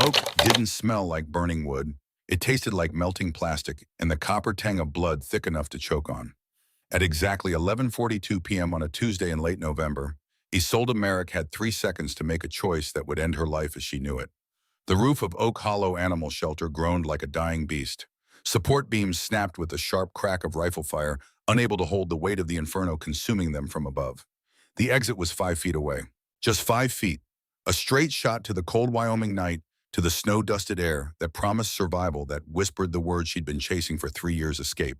smoke didn't smell like burning wood. It tasted like melting plastic and the copper tang of blood thick enough to choke on. At exactly 11:42 p.m. on a Tuesday in late November, Isolde Merrick had 3 seconds to make a choice that would end her life as she knew it. The roof of Oak Hollow Animal Shelter groaned like a dying beast. Support beams snapped with the sharp crack of rifle fire, unable to hold the weight of the inferno consuming them from above. The exit was 5 feet away. Just 5 feet. A straight shot to the cold Wyoming night, to the snow-dusted air that promised survival, that whispered the words she'd been chasing for 3 years: escape.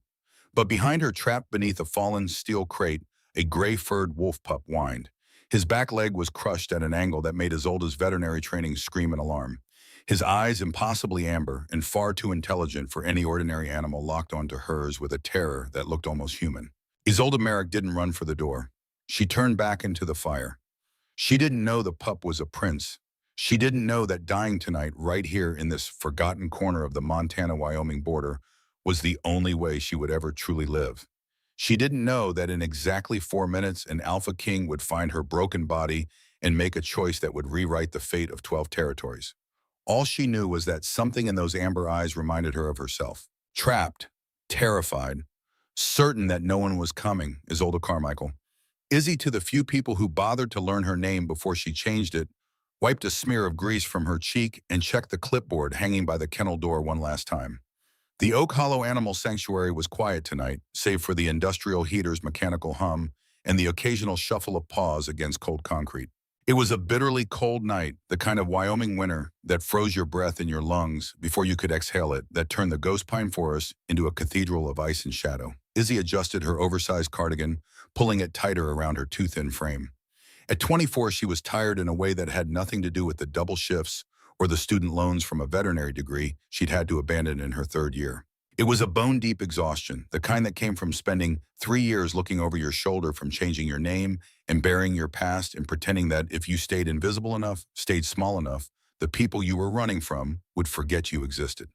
But behind her, trapped beneath a fallen steel crate, a gray-furred wolf pup whined. His back leg was crushed at an angle that made Isolde's veterinary training scream in alarm. His eyes, impossibly amber and far too intelligent for any ordinary animal, locked onto hers with a terror that looked almost human. Isolde Merrick didn't run for the door. She turned back into the fire. She didn't know the pup was a prince. She didn't know that dying tonight, right here in this forgotten corner of the Montana-Wyoming border, was the only way she would ever truly live. She didn't know that in exactly 4 minutes, an Alpha King would find her broken body and make a choice that would rewrite the fate of 12 territories. All she knew was that something in those amber eyes reminded her of herself. Trapped, terrified, certain that no one was coming, Isolde Carmichael. Izzy, to the few people who bothered to learn her name before she changed it, wiped a smear of grease from her cheek and checked the clipboard hanging by the kennel door one last time. The Oak Hollow Animal Sanctuary was quiet tonight, save for the industrial heater's mechanical hum and the occasional shuffle of paws against cold concrete. It was a bitterly cold night, the kind of Wyoming winter that froze your breath in your lungs before you could exhale it, that turned the ghost pine forest into a cathedral of ice and shadow. Izzy adjusted her oversized cardigan, pulling it tighter around her too-thin frame. At 24, she was tired in a way that had nothing to do with the double shifts or the student loans from a veterinary degree she'd had to abandon in her third year. It was a bone-deep exhaustion, the kind that came from spending 3 years looking over your shoulder, from changing your name and burying your past and pretending that if you stayed invisible enough, stayed small enough, the people you were running from would forget you existed.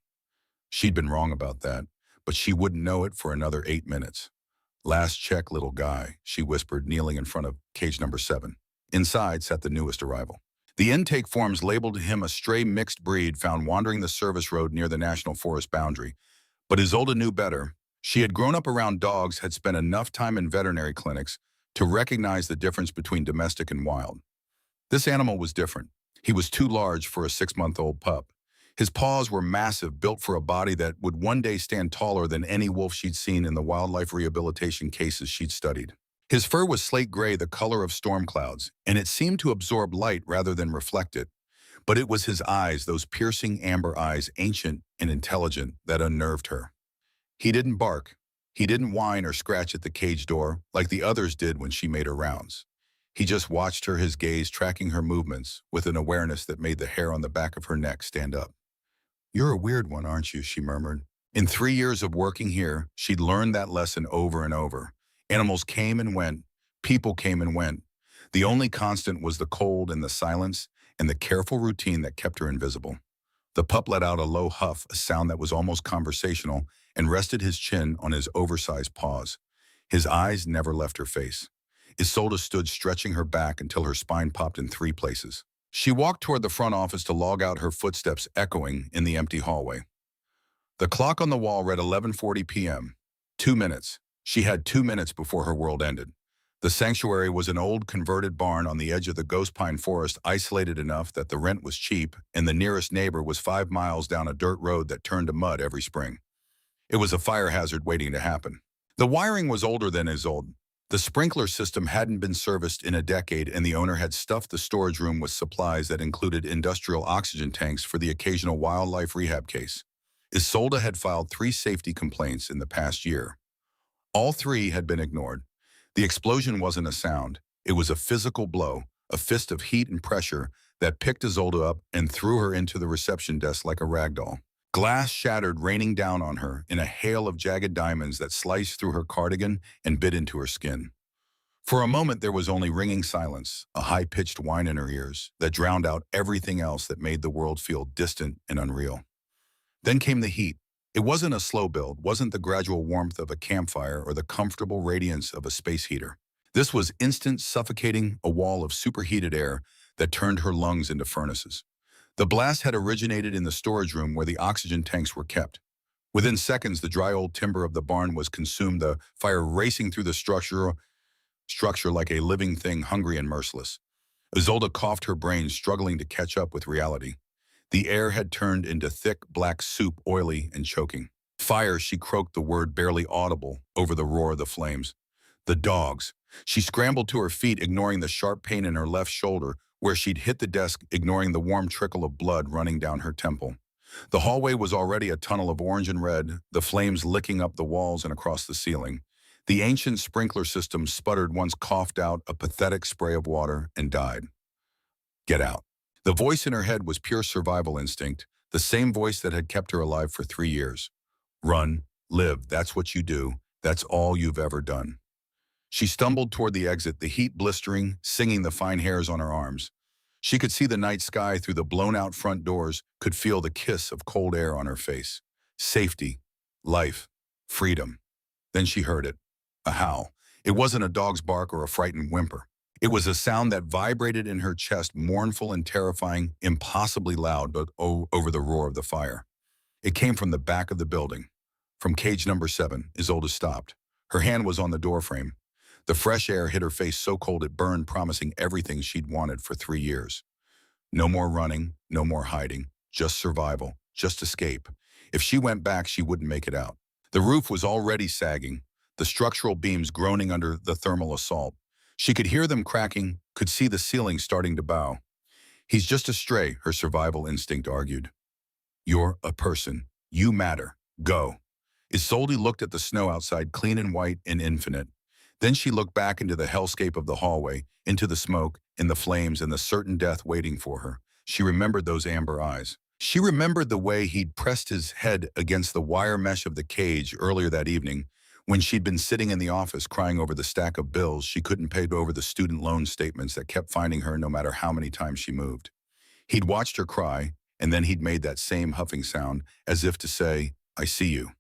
She'd been wrong about that, but she wouldn't know it for another 8 minutes. "Last check, little guy," she whispered, kneeling in front of cage number 7. Inside sat the newest arrival. The intake forms labeled him a stray mixed breed found wandering the service road near the National Forest boundary. But Isolde knew better. She had grown up around dogs, had spent enough time in veterinary clinics to recognize the difference between domestic and wild. This animal was different. He was too large for a 6-month-old pup. His paws were massive, built for a body that would one day stand taller than any wolf she'd seen in the wildlife rehabilitation cases she'd studied. His fur was slate gray, the color of storm clouds, and it seemed to absorb light rather than reflect it. But it was his eyes, those piercing amber eyes, ancient and intelligent, that unnerved her. He didn't bark. He didn't whine or scratch at the cage door like the others did when she made her rounds. He just watched her, his gaze tracking her movements with an awareness that made the hair on the back of her neck stand up. "You're a weird one, aren't you?" she murmured. In 3 years of working here, she'd learned that lesson over and over. Animals came and went. People came and went. The only constant was the cold and the silence and the careful routine that kept her invisible. The pup let out a low huff, a sound that was almost conversational, and rested his chin on his oversized paws. His eyes never left her face. Isolde stood stretching her back until her spine popped in 3 places. She walked toward the front office to log out, her footsteps echoing in the empty hallway. The clock on the wall read 11:40 p.m. 2 minutes. She had 2 minutes before her world ended. The sanctuary was an old converted barn on the edge of the ghost pine forest, isolated enough that the rent was cheap, and the nearest neighbor was 5 miles down a dirt road that turned to mud every spring. It was a fire hazard waiting to happen. The wiring was older than Isolde. The sprinkler system hadn't been serviced in a decade, and the owner had stuffed the storage room with supplies that included industrial oxygen tanks for the occasional wildlife rehab case. Isolde had filed 3 safety complaints in the past year. All 3 had been ignored. The explosion wasn't a sound. It was a physical blow, a fist of heat and pressure that picked Isolde up and threw her into the reception desk like a rag doll. Glass shattered, raining down on her in a hail of jagged diamonds that sliced through her cardigan and bit into her skin. For a moment, there was only ringing silence, a high-pitched whine in her ears that drowned out everything else that made the world feel distant and unreal. Then came the heat. It wasn't a slow build, wasn't the gradual warmth of a campfire or the comfortable radiance of a space heater. This was instant, suffocating, a wall of superheated air that turned her lungs into furnaces. The blast had originated in the storage room where the oxygen tanks were kept. Within seconds, the dry old timber of the barn was consumed, the fire racing through the structure like a living thing, hungry and merciless. Isolde coughed, her brain struggling to catch up with reality. The air had turned into thick black soup, oily and choking. Fire, she croaked the word barely audible over the roar of the flames. The dogs. She scrambled to her feet, ignoring the sharp pain in her left shoulder, where she'd hit the desk, ignoring the warm trickle of blood running down her temple. The hallway was already a tunnel of orange and red, the flames licking up the walls and across the ceiling. The ancient sprinkler system sputtered once, coughed out a pathetic spray of water, and died. Get out. The voice in her head was pure survival instinct, the same voice that had kept her alive for 3 years. Run, live, that's what you do. That's all you've ever done. She stumbled toward the exit, the heat blistering, singing the fine hairs on her arms. She could see the night sky through the blown-out front doors, could feel the kiss of cold air on her face. Safety, life, freedom. Then she heard it. A howl. It wasn't a dog's bark or a frightened whimper. It was a sound that vibrated in her chest, mournful and terrifying, impossibly loud, but over the roar of the fire. It came from the back of the building. From cage number 7, Isolde stopped. Her hand was on the doorframe. The fresh air hit her face so cold it burned, promising everything she'd wanted for 3 years. No more running, no more hiding, just survival, just escape. If she went back, she wouldn't make it out. The roof was already sagging, the structural beams groaning under the thermal assault. She could hear them cracking, could see the ceiling starting to bow. He's just a stray, her survival instinct argued. You're a person. You matter. Go. Isolde looked at the snow outside, clean and white and infinite. Then she looked back into the hellscape of the hallway, into the smoke, in the flames, and the certain death waiting for her. She remembered those amber eyes. She remembered the way he'd pressed his head against the wire mesh of the cage earlier that evening, when she'd been sitting in the office crying over the stack of bills she couldn't pay, over the student loan statements that kept finding her no matter how many times she moved. He'd watched her cry, and then he'd made that same huffing sound, as if to say, I see you.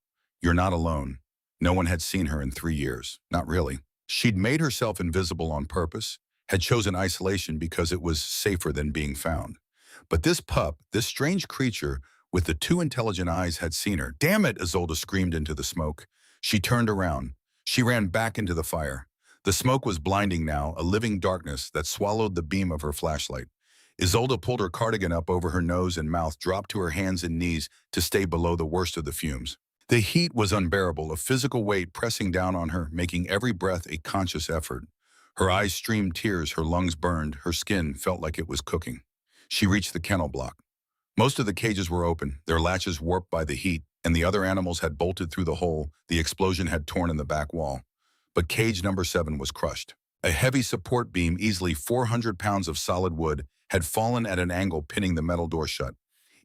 You're not alone. No one had seen her in 3 years. Not really. She'd made herself invisible on purpose, had chosen isolation because it was safer than being found. But this pup, this strange creature with the 2 intelligent eyes, had seen her. Damn it, Isolde screamed into the smoke. She turned around. She ran back into the fire. The smoke was blinding now, a living darkness that swallowed the beam of her flashlight. Isolde pulled her cardigan up over her nose and mouth, dropped to her hands and knees to stay below the worst of the fumes. The heat was unbearable, a physical weight pressing down on her, making every breath a conscious effort. Her eyes streamed tears, her lungs burned, her skin felt like it was cooking. She reached the kennel block. Most of the cages were open, their latches warped by the heat, and the other animals had bolted through the hole the explosion had torn in the back wall. But cage number 7 was crushed. A heavy support beam, easily 400 pounds of solid wood, had fallen at an angle, pinning the metal door shut.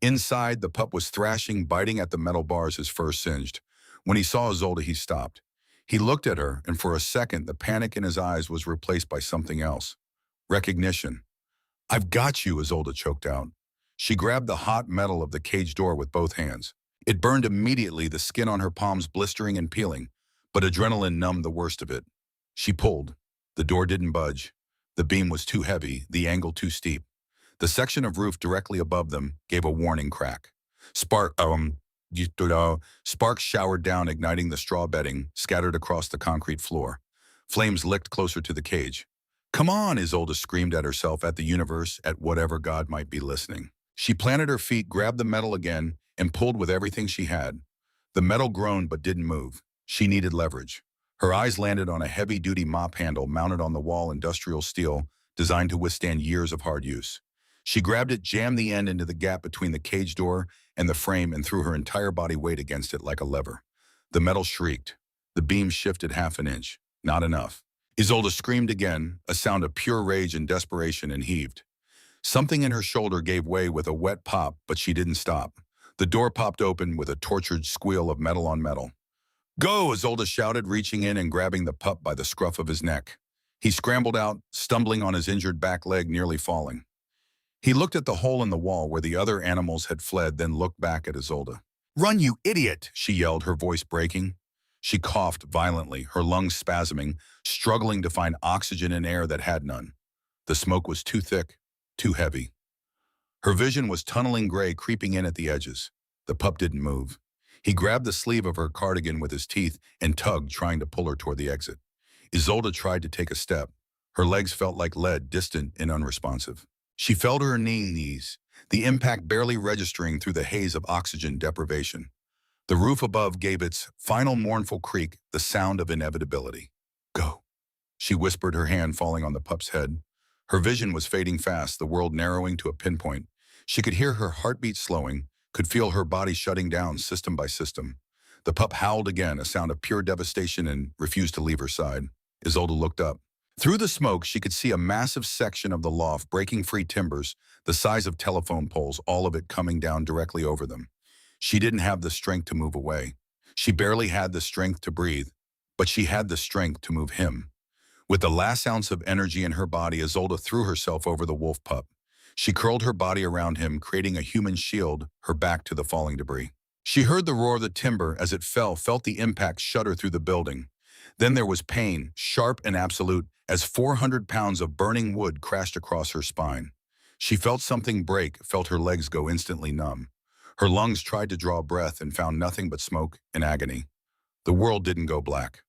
Inside, the pup was thrashing, biting at the metal bars, his fur singed. When he saw Isolde, he stopped. He looked at her, and for a second, the panic in his eyes was replaced by something else. Recognition. I've got you, Isolde choked out. She grabbed the hot metal of the cage door with both hands. It burned immediately, the skin on her palms blistering and peeling, but adrenaline numbed the worst of it. She pulled. The door didn't budge. The beam was too heavy, the angle too steep. The section of roof directly above them gave a warning crack. Sparks showered down, igniting the straw bedding scattered across the concrete floor. Flames licked closer to the cage. Come on, Isolde screamed at herself, at the universe, at whatever God might be listening. She planted her feet, grabbed the metal again, and pulled with everything she had. The metal groaned but didn't move. She needed leverage. Her eyes landed on a heavy-duty mop handle mounted on the wall, industrial steel, designed to withstand years of hard use. She grabbed it, jammed the end into the gap between the cage door and the frame, and threw her entire body weight against it like a lever. The metal shrieked. The beam shifted half an inch. Not enough. Isolde screamed again, a sound of pure rage and desperation, and heaved. Something in her shoulder gave way with a wet pop, but she didn't stop. The door popped open with a tortured squeal of metal on metal. Go, Isolde shouted, reaching in and grabbing the pup by the scruff of his neck. He scrambled out, stumbling on his injured back leg, nearly falling. He looked at the hole in the wall where the other animals had fled, then looked back at Isolde. Run, you idiot, she yelled, her voice breaking. She coughed violently, her lungs spasming, struggling to find oxygen in air that had none. The smoke was too thick, too heavy. Her vision was tunneling gray creeping in at the edges. The pup didn't move. He grabbed the sleeve of her cardigan with his teeth and tugged, trying to pull her toward the exit. Isolde tried to take a step. Her legs felt like lead, distant and unresponsive. She fell to her knees, the impact barely registering through the haze of oxygen deprivation. The roof above gave its final mournful creak, the sound of inevitability. Go, she whispered, her hand falling on the pup's head. Her vision was fading fast, the world narrowing to a pinpoint. She could hear her heartbeat slowing, could feel her body shutting down system by system. The pup howled again, a sound of pure devastation, and refused to leave her side. Isolde looked up. Through the smoke, she could see a massive section of the loft breaking free, timbers, the size of telephone poles, all of it coming down directly over them. She didn't have the strength to move away. She barely had the strength to breathe, but she had the strength to move him. With the last ounce of energy in her body, Isolde threw herself over the wolf pup. She curled her body around him, creating a human shield, her back to the falling debris. She heard the roar of the timber as it fell, felt the impact shudder through the building. Then there was pain, sharp and absolute, as 400 pounds of burning wood crashed across her spine. She felt something break, felt her legs go instantly numb. Her lungs tried to draw breath and found nothing but smoke and agony. The world didn't go black.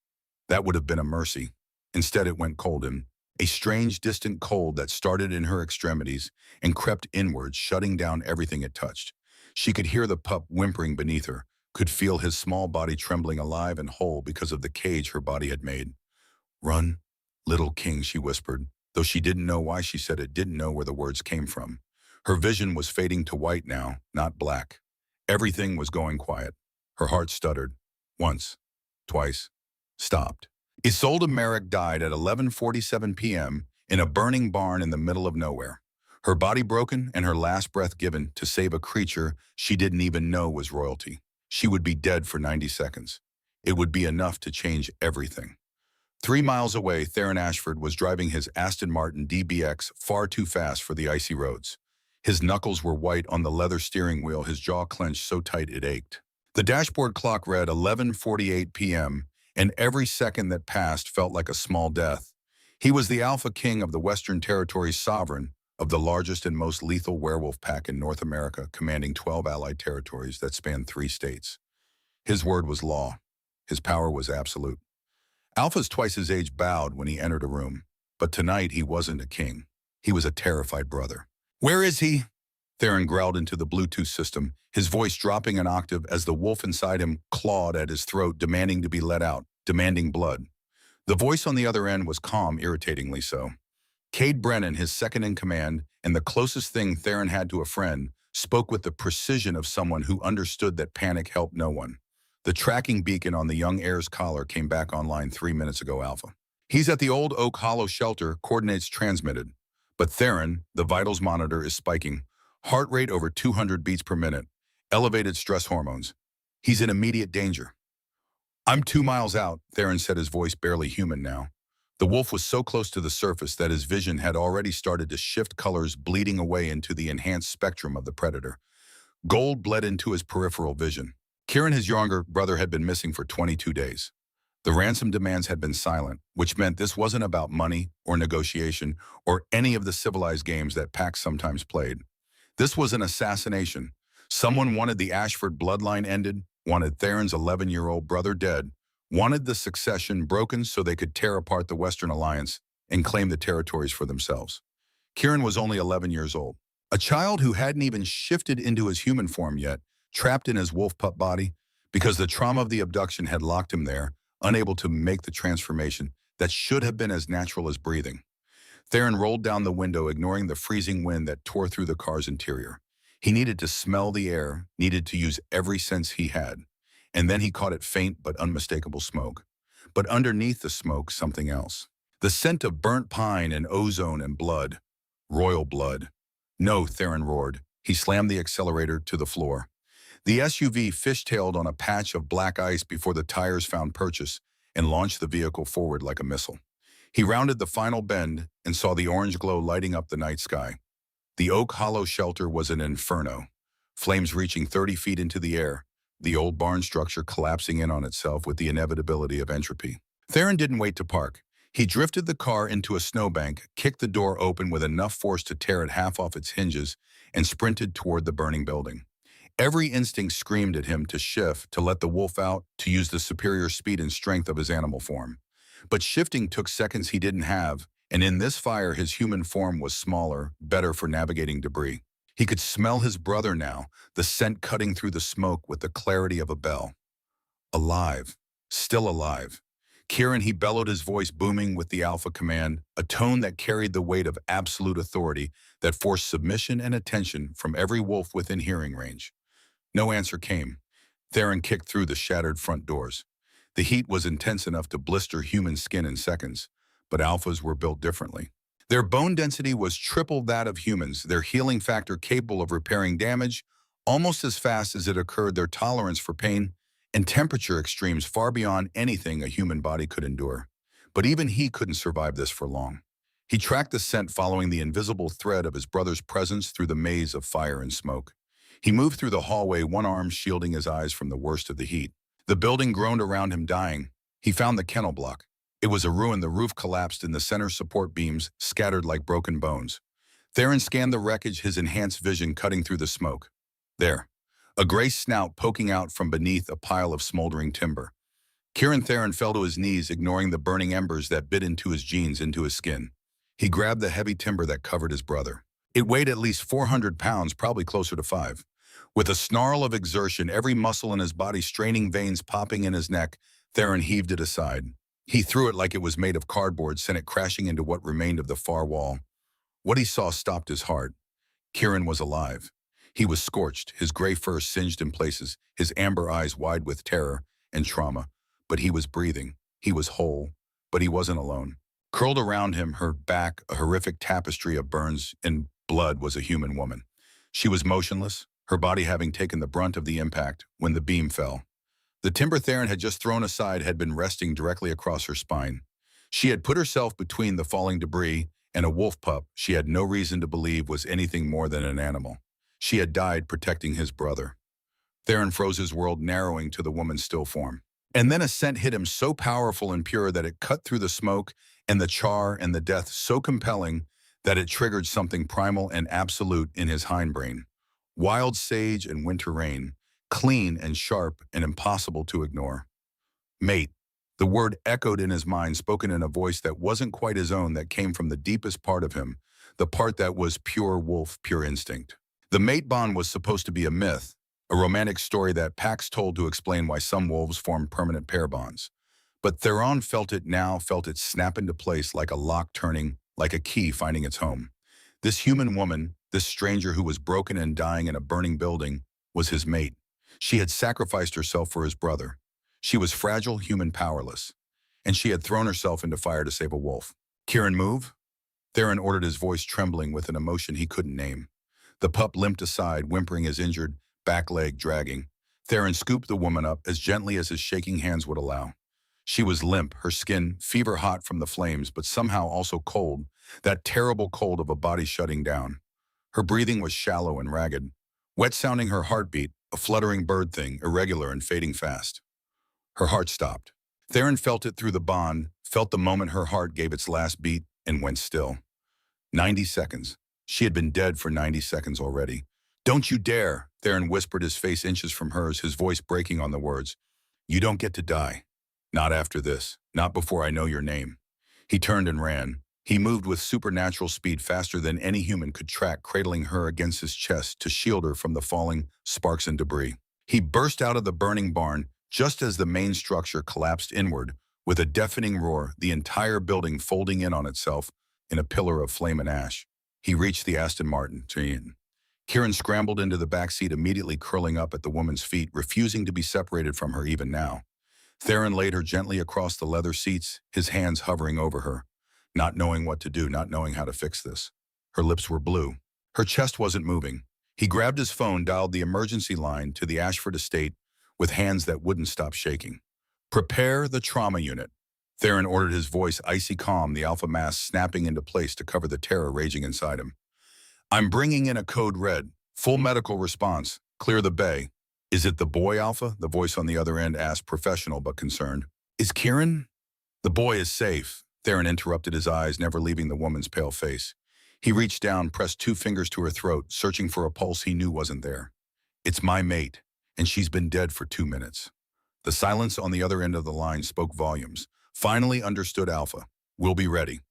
That would have been a mercy. Instead, it went cold in, a strange, distant cold that started in her extremities and crept inwards, shutting down everything it touched. She could hear the pup whimpering beneath her, could feel his small body trembling alive and whole because of the cage her body had made. Run, little king, she whispered, though she didn't know why she said it, didn't know where the words came from. Her vision was fading to white now, not black. Everything was going quiet. Her heart stuttered. Once, twice, stopped. Isolde Merrick died at 11:47 p.m. in a burning barn in the middle of nowhere. Her body broken and her last breath given to save a creature she didn't even know was royalty. She would be dead for 90 seconds. It would be enough to change everything. 3 miles away, Theron Ashford was driving his Aston Martin DBX far too fast for the icy roads. His knuckles were white on the leather steering wheel, his jaw clenched so tight it ached. The dashboard clock read 11:48 p.m., and every second that passed felt like a small death. He was the Alpha King of the Western Territories, sovereign of the largest and most lethal werewolf pack in North America, commanding 12 allied territories that spanned 3 states. His word was law. His power was absolute. Alpha's twice his age bowed when he entered a room, but tonight he wasn't a king. He was a terrified brother. Where is he? Theron growled into the Bluetooth system, his voice dropping an octave as the wolf inside him clawed at his throat, demanding to be let out, demanding blood. The voice on the other end was calm, irritatingly so. Cade Brennan, his second in command, and the closest thing Theron had to a friend, spoke with the precision of someone who understood that panic helped no one. The tracking beacon on the young heir's collar came back online 3 minutes ago, Alpha. He's at the old Oak Hollow shelter, coordinates transmitted. But Theron, the vitals monitor is spiking. Heart rate over 200 beats per minute. Elevated stress hormones. He's in immediate danger. I'm 2 miles out, Theron said, his voice barely human now. The wolf was so close to the surface that his vision had already started to shift colors, bleeding away into the enhanced spectrum of the predator. Gold bled into his peripheral vision. Kieran, his younger brother, had been missing for 22 days. The ransom demands had been silent, which meant this wasn't about money or negotiation or any of the civilized games that packs sometimes played. This was an assassination. Someone wanted the Ashford bloodline ended, wanted Theron's 11-year-old brother dead, wanted the succession broken so they could tear apart the Western Alliance and claim the territories for themselves. Kieran was only 11 years old, a child who hadn't even shifted into his human form yet, trapped in his wolf pup body because the trauma of the abduction had locked him there, unable to make the transformation that should have been as natural as breathing. Theron rolled down the window, ignoring the freezing wind that tore through the car's interior. He needed to smell the air, needed to use every sense he had. And then he caught it, faint but unmistakable smoke. But underneath the smoke, something else. The scent of burnt pine and ozone and blood. Royal blood. No, Theron roared. He slammed the accelerator to the floor. The SUV fishtailed on a patch of black ice before the tires found purchase and launched the vehicle forward like a missile. He rounded the final bend and saw the orange glow lighting up the night sky. The Oak Hollow shelter was an inferno, flames reaching 30 feet into the air, the old barn structure collapsing in on itself with the inevitability of entropy. Theron didn't wait to park. He drifted the car into a snowbank, kicked the door open with enough force to tear it half off its hinges, and sprinted toward the burning building. Every instinct screamed at him to shift, to let the wolf out, to use the superior speed and strength of his animal form. But shifting took seconds he didn't have, and in this fire his human form was smaller, better for navigating debris. He could smell his brother now, the scent cutting through the smoke with the clarity of a bell. Alive. Still alive. Kieran, he bellowed, his voice booming with the alpha command, a tone that carried the weight of absolute authority that forced submission and attention from every wolf within hearing range. No answer came. Theron kicked through the shattered front doors. The heat was intense enough to blister human skin in seconds, but alphas were built differently. Their bone density was triple that of humans, their healing factor capable of repairing damage almost as fast as it occurred, their tolerance for pain and temperature extremes far beyond anything a human body could endure. But even he couldn't survive this for long. He tracked the scent following the invisible thread of his brother's presence through the maze of fire and smoke. He moved through the hallway, one arm shielding his eyes from the worst of the heat. The building groaned around him, dying. He found the kennel block. It was a ruin. The roof collapsed and the center support beams scattered like broken bones. Theron scanned the wreckage, his enhanced vision cutting through the smoke. There, a gray snout poking out from beneath a pile of smoldering timber. Kieran Theron fell to his knees, ignoring the burning embers that bit into his jeans, into his skin. He grabbed the heavy timber that covered his brother. It weighed at least 400 pounds, probably closer to 5. With a snarl of exertion, every muscle in his body straining, veins popping in his neck, Theron heaved it aside. He threw it like it was made of cardboard, sent it crashing into what remained of the far wall. What he saw stopped his heart. Kieran was alive. He was scorched, his gray fur singed in places, his amber eyes wide with terror and trauma. But he was breathing. He was whole. But he wasn't alone. Curled around him, her back a horrific tapestry of burns and blood, was a human woman. She was motionless, her body having taken the brunt of the impact when the beam fell. The timber Theron had just thrown aside had been resting directly across her spine. She had put herself between the falling debris and a wolf pup she had no reason to believe was anything more than an animal. She had died protecting his brother. Theron froze, his world narrowing to the woman's still form. And then a scent hit him so powerful and pure that it cut through the smoke and the char and the death, so compelling that it triggered something primal and absolute in his hindbrain. Wild sage and winter rain, clean and sharp and impossible to ignore. Mate. The word echoed in his mind, spoken in a voice that wasn't quite his own, that came from the deepest part of him, the part that was pure wolf, pure instinct. The mate bond was supposed to be a myth, a romantic story that packs told to explain why some wolves form permanent pair bonds. But Theron felt it now, felt it snap into place like a lock turning, like a key finding its home. This human woman, this stranger who was broken and dying in a burning building, was his mate. She had sacrificed herself for his brother. She was fragile, human, powerless. And she had thrown herself into fire to save a wolf. Kieran, move? Theron ordered, his voice trembling with an emotion he couldn't name. The pup limped aside, whimpering, his injured back leg dragging. Theron scooped the woman up as gently as his shaking hands would allow. She was limp, her skin fever hot from the flames, but somehow also cold, that terrible cold of a body shutting down. Her breathing was shallow and ragged, wet sounding her heartbeat, a fluttering bird thing, irregular and fading fast. Her heart stopped. Theron felt it through the bond, felt the moment her heart gave its last beat and went still. 90 seconds. She had been dead for 90 seconds already. Don't you dare, Theron whispered, his face inches from hers, his voice breaking on the words. You don't get to die. Not after this. Not before I know your name. He turned and ran. He moved with supernatural speed, faster than any human could track, cradling her against his chest to shield her from the falling sparks and debris. He burst out of the burning barn just as the main structure collapsed inward with a deafening roar, the entire building folding in on itself in a pillar of flame and ash. He reached the Aston Martin. Kieran scrambled into the back seat, immediately curling up at the woman's feet, refusing to be separated from her even now. Theron laid her gently across the leather seats, his hands hovering over her, not knowing what to do, not knowing how to fix this. Her lips were blue. Her chest wasn't moving. He grabbed his phone, dialed the emergency line to the Ashford estate with hands that wouldn't stop shaking. Prepare the trauma unit. Theron ordered, his voice icy calm, the alpha mask snapping into place to cover the terror raging inside him. I'm bringing in a code red. Full medical response. Clear the bay. Is it the boy, Alpha? The voice on the other end asked, professional but concerned. Is Kieran? The boy is safe. Theron interrupted, his eyes never leaving the woman's pale face. He reached down, pressed 2 fingers to her throat, searching for a pulse he knew wasn't there. It's my mate, and she's been dead for 2 minutes. The silence on the other end of the line spoke volumes. Finally understood Alpha. We'll be ready.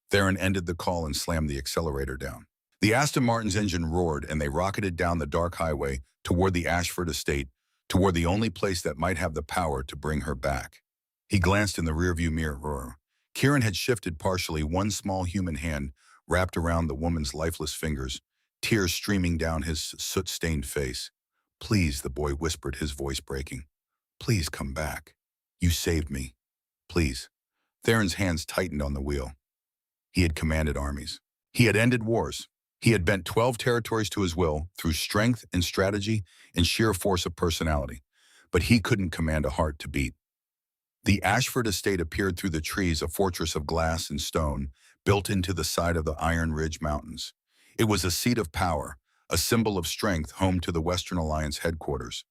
Theron ended the call and slammed the accelerator down. The Aston Martin's engine roared, and they rocketed down the dark highway toward the Ashford estate, toward the only place that might have the power to bring her back. He glanced in the rearview mirror. Kieran had shifted partially, one small human hand wrapped around the woman's lifeless fingers, tears streaming down his soot-stained face. Please, the boy whispered, his voice breaking. Please come back. You saved me. Please. Theron's hands tightened on the wheel. He had commanded armies. He had ended wars. He had bent 12 territories to his will through strength and strategy and sheer force of personality. But he couldn't command a heart to beat. The Ashford estate appeared through the trees, a fortress of glass and stone built into the side of the Iron Ridge Mountains. It was a seat of power, a symbol of strength, home to the Western Alliance headquarters.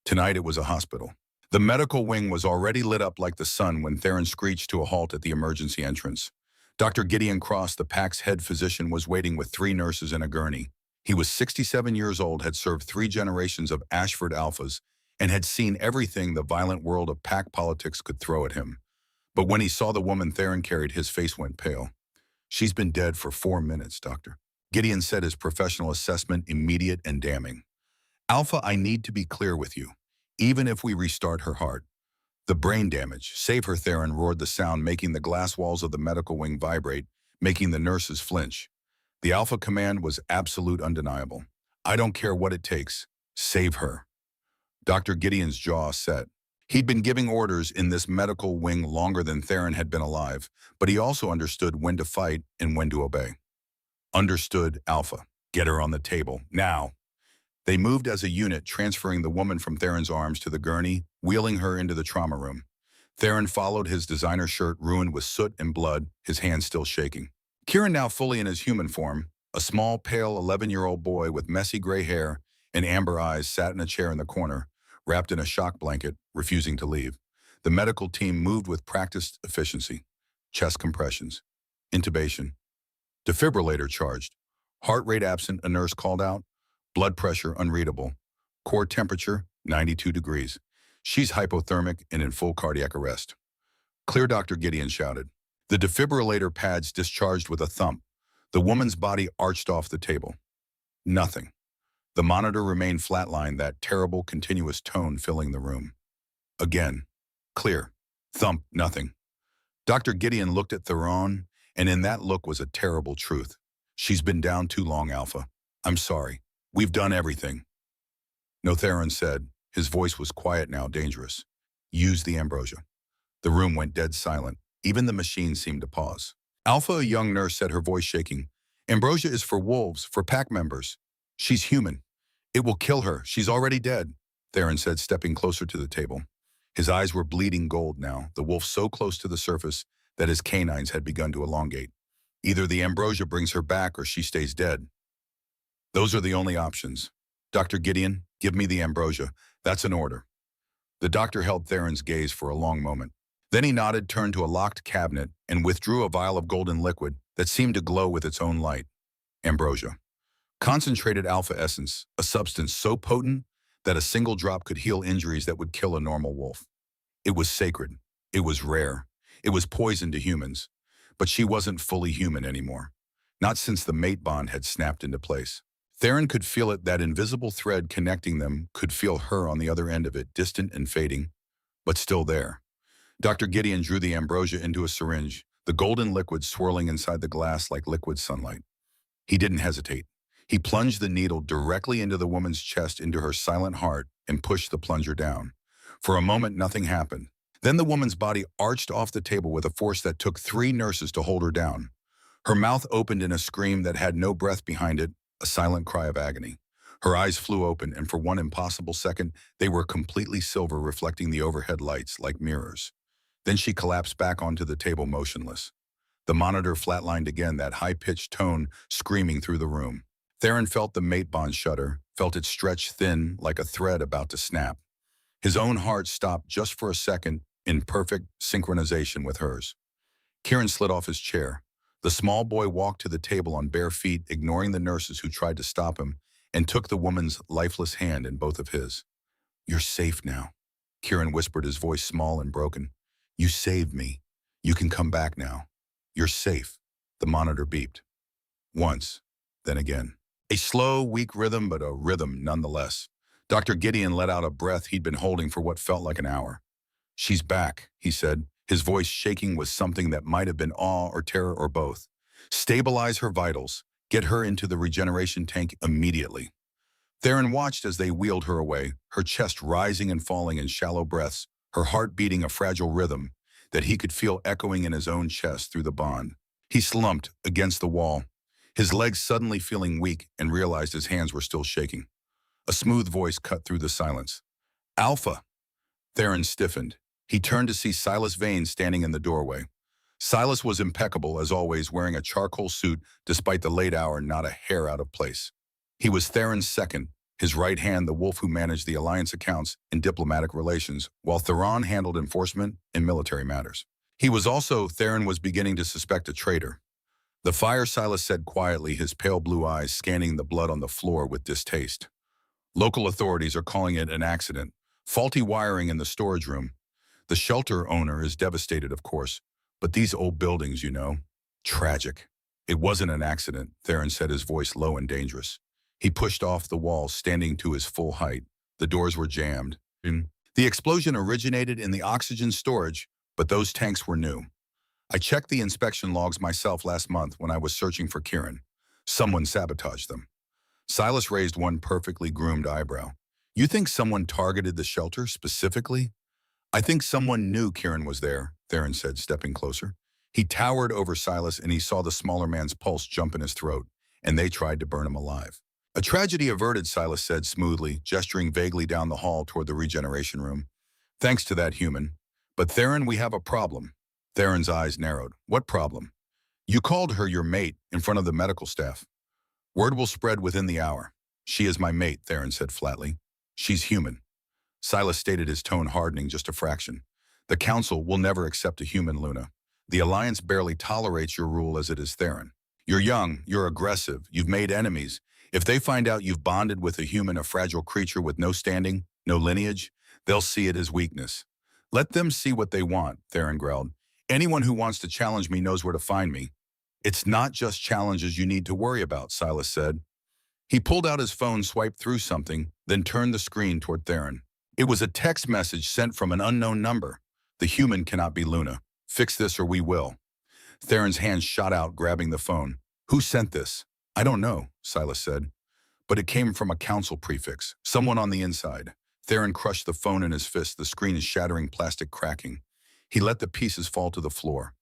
Tonight it was a hospital. The medical wing was already lit up like the sun when Theron screeched to a halt at the emergency entrance. Dr. Gideon Cross, the PAC's head physician, was waiting with 3 nurses and a gurney. He was 67 years old, had served 3 generations of Ashford Alphas, and had seen everything the violent world of PAC politics could throw at him. But when he saw the woman Theron carried, his face went pale. She's been dead for 4 minutes, Doctor. Gideon said, his professional assessment immediate and damning. Alpha, I need to be clear with you. Even if we restart her heart, the brain damage. Save her, Theron roared, the sound making the glass walls of the medical wing vibrate, making the nurses flinch. The Alpha command was absolute, undeniable. I don't care what it takes. Save her. Dr. Gideon's jaw set. He'd been giving orders in this medical wing longer than Theron had been alive, but he also understood when to fight and when to obey. Understood, Alpha. Get her on the table, now. They moved as a unit, transferring the woman from Theron's arms to the gurney, wheeling her into the trauma room. Theron followed, his designer shirt ruined with soot and blood, his hands still shaking. Kieran, now fully in his human form, a small, pale 11-year-old boy with messy gray hair and amber eyes, sat in a chair in the corner, wrapped in a shock blanket, refusing to leave. The medical team moved with practiced efficiency. Chest compressions. Intubation. Defibrillator charged. Heart rate absent, a nurse called out. Blood pressure unreadable. Core temperature 92 degrees. She's hypothermic and in full cardiac arrest. Clear, Dr. Gideon shouted. The defibrillator pads discharged with a thump. The woman's body arched off the table. Nothing. The monitor remained flatlined, that terrible continuous tone filling the room. Again. Clear. Thump. Nothing. Dr. Gideon looked at Theron, and in that look was a terrible truth. She's been down too long, Alpha. I'm sorry. We've done everything. No, Theron said. His voice was quiet now, dangerous. Use the ambrosia. The room went dead silent. Even the machine seemed to pause. Alpha, a young nurse, said, her voice shaking. Ambrosia is for wolves, for pack members. She's human. It will kill her. She's already dead, Theron said, stepping closer to the table. His eyes were bleeding gold now, the wolf so close to the surface that his canines had begun to elongate. Either the ambrosia brings her back or she stays dead. Those are the only options. Dr. Gideon, give me the ambrosia. That's an order. The doctor held Theron's gaze for a long moment. Then he nodded, turned to a locked cabinet, and withdrew a vial of golden liquid that seemed to glow with its own light. Ambrosia. Concentrated alpha essence, a substance so potent that a single drop could heal injuries that would kill a normal wolf. It was sacred. It was rare. It was poison to humans. But she wasn't fully human anymore. Not since the mate bond had snapped into place. Theron could feel it, that invisible thread connecting them, could feel her on the other end of it, distant and fading, but still there. Dr. Gideon drew the ambrosia into a syringe, the golden liquid swirling inside the glass like liquid sunlight. He didn't hesitate. He plunged the needle directly into the woman's chest, into her silent heart, and pushed the plunger down. For a moment, nothing happened. Then the woman's body arched off the table with a force that took 3 nurses to hold her down. Her mouth opened in a scream that had no breath behind it, a silent cry of agony. Her eyes flew open, and for one impossible second, they were completely silver, reflecting the overhead lights like mirrors. Then she collapsed back onto the table, motionless. The monitor flatlined again, that high-pitched tone screaming through the room. Theron felt the mate bond shudder, felt it stretch thin like a thread about to snap. His own heart stopped just for a second, in perfect synchronization with hers. Kieran slid off his chair. The small boy walked to the table on bare feet, ignoring the nurses who tried to stop him, and took the woman's lifeless hand in both of his. "You're safe now," Kieran whispered, his voice small and broken. "You saved me. You can come back now. You're safe." The monitor beeped. Once, then again. A slow, weak rhythm, but a rhythm nonetheless. Dr. Gideon let out a breath he'd been holding for what felt like an hour. "She's back," he said, his voice shaking with something that might have been awe or terror or both. "Stabilize her vitals. Get her into the regeneration tank immediately." Theron watched as they wheeled her away, her chest rising and falling in shallow breaths, her heart beating a fragile rhythm that he could feel echoing in his own chest through the bond. He slumped against the wall, his legs suddenly feeling weak, and realized his hands were still shaking. A smooth voice cut through the silence. "Alpha!" Theron stiffened. He turned to see Silas Vane standing in the doorway. Silas was impeccable, as always, wearing a charcoal suit despite the late hour, not a hair out of place. He was Theron's second, his right hand, the wolf who managed the Alliance accounts and diplomatic relations, while Theron handled enforcement and military matters. He was also, Theron was beginning to suspect, a traitor. "The fire," Silas said quietly, his pale blue eyes scanning the blood on the floor with distaste. "Local authorities are calling it an accident. Faulty wiring in the storage room. The shelter owner is devastated, of course, but these old buildings, you know. Tragic." "It wasn't an accident," Theron said, his voice low and dangerous. He pushed off the wall, standing to his full height. The doors were jammed. "The explosion originated in the oxygen storage, but those tanks were new. I checked the inspection logs myself last month when I was searching for Kieran. Someone sabotaged them." Silas raised one perfectly groomed eyebrow. "You think someone targeted the shelter specifically?" "I think someone knew Kieran was there," Theron said, stepping closer. He towered over Silas, and he saw the smaller man's pulse jump in his throat, and they tried to burn him alive. "A tragedy averted," Silas said smoothly, gesturing vaguely down the hall toward the regeneration room. "Thanks to that human. But Theron, we have a problem." Theron's eyes narrowed. "What problem?" "You called her your mate in front of the medical staff." "Word will spread within the hour." "She is my mate," Theron said flatly. "She's human." Silas stated, his tone hardening just a fraction. "The Council will never accept a human, Luna. The Alliance barely tolerates your rule as it is, Theron. You're young, you're aggressive, you've made enemies. If they find out you've bonded with a human, a fragile creature with no standing, no lineage, they'll see it as weakness." "Let them see what they want," Theron growled. "Anyone who wants to challenge me knows where to find me." "It's not just challenges you need to worry about," Silas said. He pulled out his phone, swiped through something, then turned the screen toward Theron. It was a text message sent from an unknown number. "The human cannot be Luna. Fix this or we will." Theron's hand shot out, grabbing the phone. "Who sent this?" "I don't know," Silas said. "But it came from a council prefix. Someone on the inside." Theron crushed the phone in his fist, the screen shattering, plastic cracking. He let the pieces fall to the floor.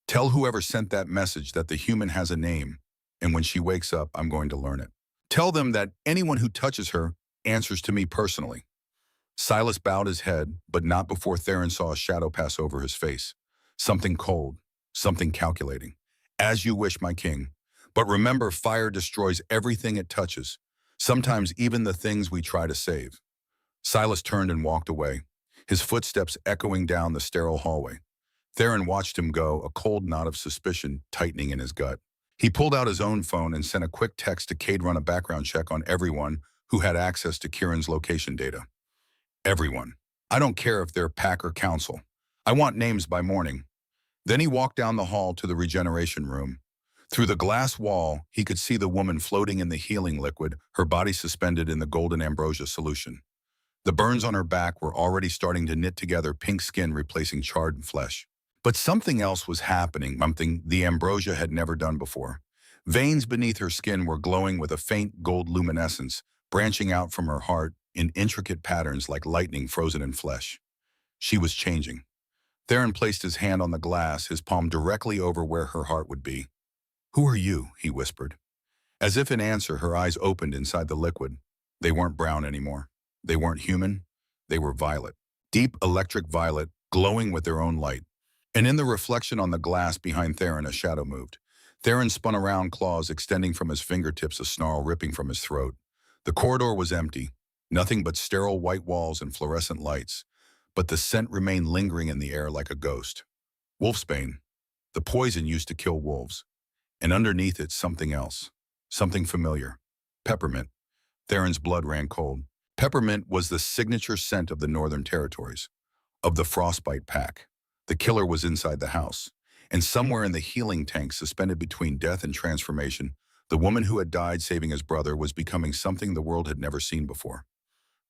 "Tell whoever sent that message that the human has a name, and when she wakes up, I'm going to learn it. Tell them that anyone who touches her answers to me personally." Silas bowed his head, but not before Theron saw a shadow pass over his face. Something cold, something calculating. "As you wish, my king. But remember, fire destroys everything it touches, sometimes even the things we try to save." Silas turned and walked away, his footsteps echoing down the sterile hallway. Theron watched him go, a cold knot of suspicion tightening in his gut. He pulled out his own phone and sent a quick text to Cade, run a background check on everyone who had access to Kieran's location data. "Everyone. I don't care if they're pack or council. I want names by morning." Then he walked down the hall to the regeneration room. Through the glass wall, he could see the woman floating in the healing liquid, her body suspended in the golden ambrosia solution. The burns on her back were already starting to knit together, pink skin replacing charred flesh. But something else was happening, something the ambrosia had never done before. Veins beneath her skin were glowing with a faint gold luminescence, branching out from her heart in intricate patterns like lightning frozen in flesh. She was changing. Theron placed his hand on the glass, his palm directly over where her heart would be. "Who are you?" he whispered. As if in answer, her eyes opened inside the liquid. They weren't brown anymore. They weren't human. They were violet. Deep electric violet, glowing with their own light. And in the reflection on the glass behind Theron, a shadow moved. Theron spun around, claws extending from his fingertips, a snarl ripping from his throat. The corridor was empty, nothing but sterile white walls and fluorescent lights, but the scent remained lingering in the air like a ghost. "Wolfsbane." The poison used to kill wolves, and underneath it something else, something familiar. Peppermint. Theron's blood ran cold. Peppermint was the signature scent of the Northern Territories, of the Frostbite Pack. The killer was inside the house, and somewhere in the healing tank suspended between death and transformation, the woman who had died saving his brother was becoming something the world had never seen before.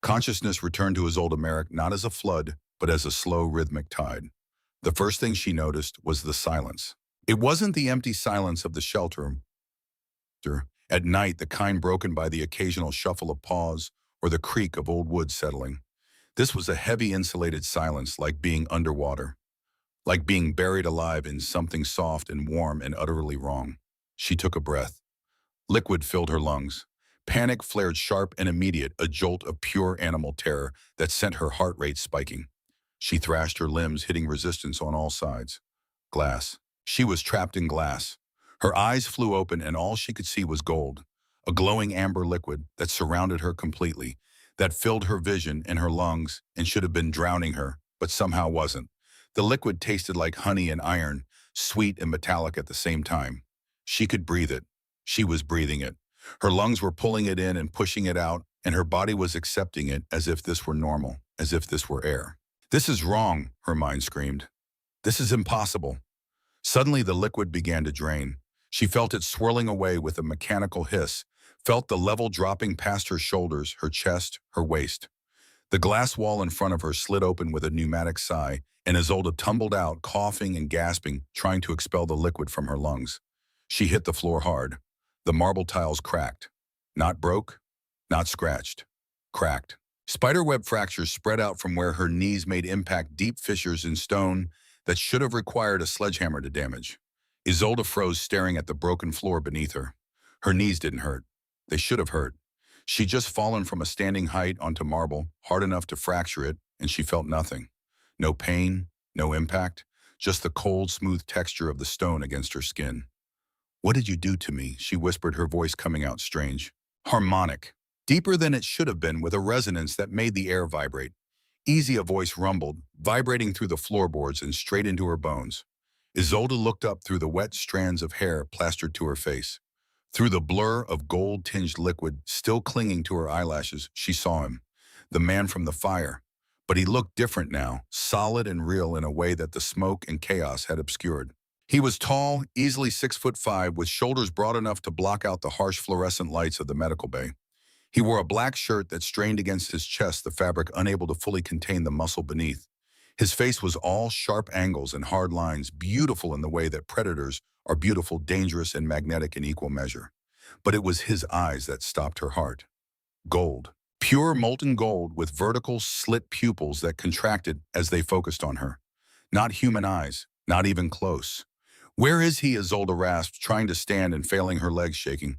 Consciousness returned to Isolde Merrick not as a flood, but as a slow, rhythmic tide. The first thing she noticed was the silence. It wasn't the empty silence of the shelter. At night, the kind broken by the occasional shuffle of paws or the creak of old wood settling. This was a heavy, insulated silence, like being underwater, like being buried alive in something soft and warm and utterly wrong. She took a breath. Liquid filled her lungs. Panic flared sharp and immediate, a jolt of pure animal terror that sent her heart rate spiking. She thrashed her limbs, hitting resistance on all sides. Glass. She was trapped in glass. Her eyes flew open and all she could see was gold, a glowing amber liquid that surrounded her completely, that filled her vision and her lungs and should have been drowning her, but somehow wasn't. The liquid tasted like honey and iron, sweet and metallic at the same time. She could breathe it. She was breathing it. Her lungs were pulling it in and pushing it out, and her body was accepting it as if this were normal, as if this were air. This is wrong, her mind screamed. This is impossible. Suddenly the liquid began to drain. She felt it swirling away with a mechanical hiss, felt the level dropping past her shoulders, her chest, her waist. The glass wall in front of her slid open with a pneumatic sigh, and Isolde tumbled out, coughing and gasping, trying to expel the liquid from her lungs. She hit the floor hard. The marble tiles cracked. Not broke, not scratched. Cracked. Spiderweb fractures spread out from where her knees made impact, deep fissures in stone that should have required a sledgehammer to damage. Isolde froze, staring at the broken floor beneath her. Her knees didn't hurt. They should have hurt. She'd just fallen from a standing height onto marble, hard enough to fracture it, and she felt nothing. No pain, no impact, just the cold, smooth texture of the stone against her skin. "What did you do to me?" she whispered, her voice coming out strange. Harmonic. Deeper than it should have been, with a resonance that made the air vibrate. Easy, a voice rumbled, vibrating through the floorboards and straight into her bones. Isolde looked up through the wet strands of hair plastered to her face. Through the blur of gold-tinged liquid still clinging to her eyelashes, she saw him, the man from the fire. But he looked different now, solid and real in a way that the smoke and chaos had obscured. He was tall, easily 6'5", with shoulders broad enough to block out the harsh fluorescent lights of the medical bay. He wore a black shirt that strained against his chest, the fabric unable to fully contain the muscle beneath. His face was all sharp angles and hard lines, beautiful in the way that predators are beautiful, dangerous, and magnetic in equal measure. But it was his eyes that stopped her heart. Gold. Pure molten gold with vertical, slit pupils that contracted as they focused on her. Not human eyes, not even close. "Where is he?" Isolde rasped, trying to stand and failing, her legs shaking.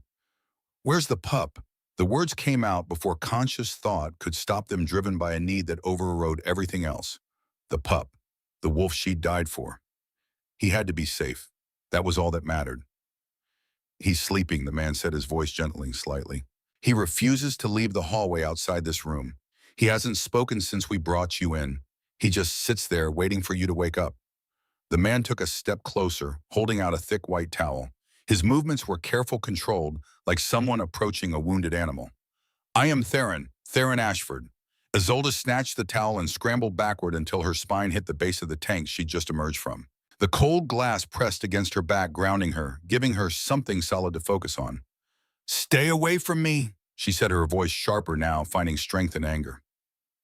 "Where's the pup?" The words came out before conscious thought could stop them, driven by a need that overrode everything else. The pup. The wolf she'd died for. He had to be safe. That was all that mattered. "He's sleeping," the man said, his voice gentling slightly. "He refuses to leave the hallway outside this room. He hasn't spoken since we brought you in. He just sits there waiting for you to wake up." The man took a step closer, holding out a thick white towel. His movements were careful, controlled, like someone approaching a wounded animal. "I am Theron Ashford." Isolde snatched the towel and scrambled backward until her spine hit the base of the tank she'd just emerged from. The cold glass pressed against her back, grounding her, giving her something solid to focus on. "Stay away from me," she said, her voice sharper now, finding strength in anger.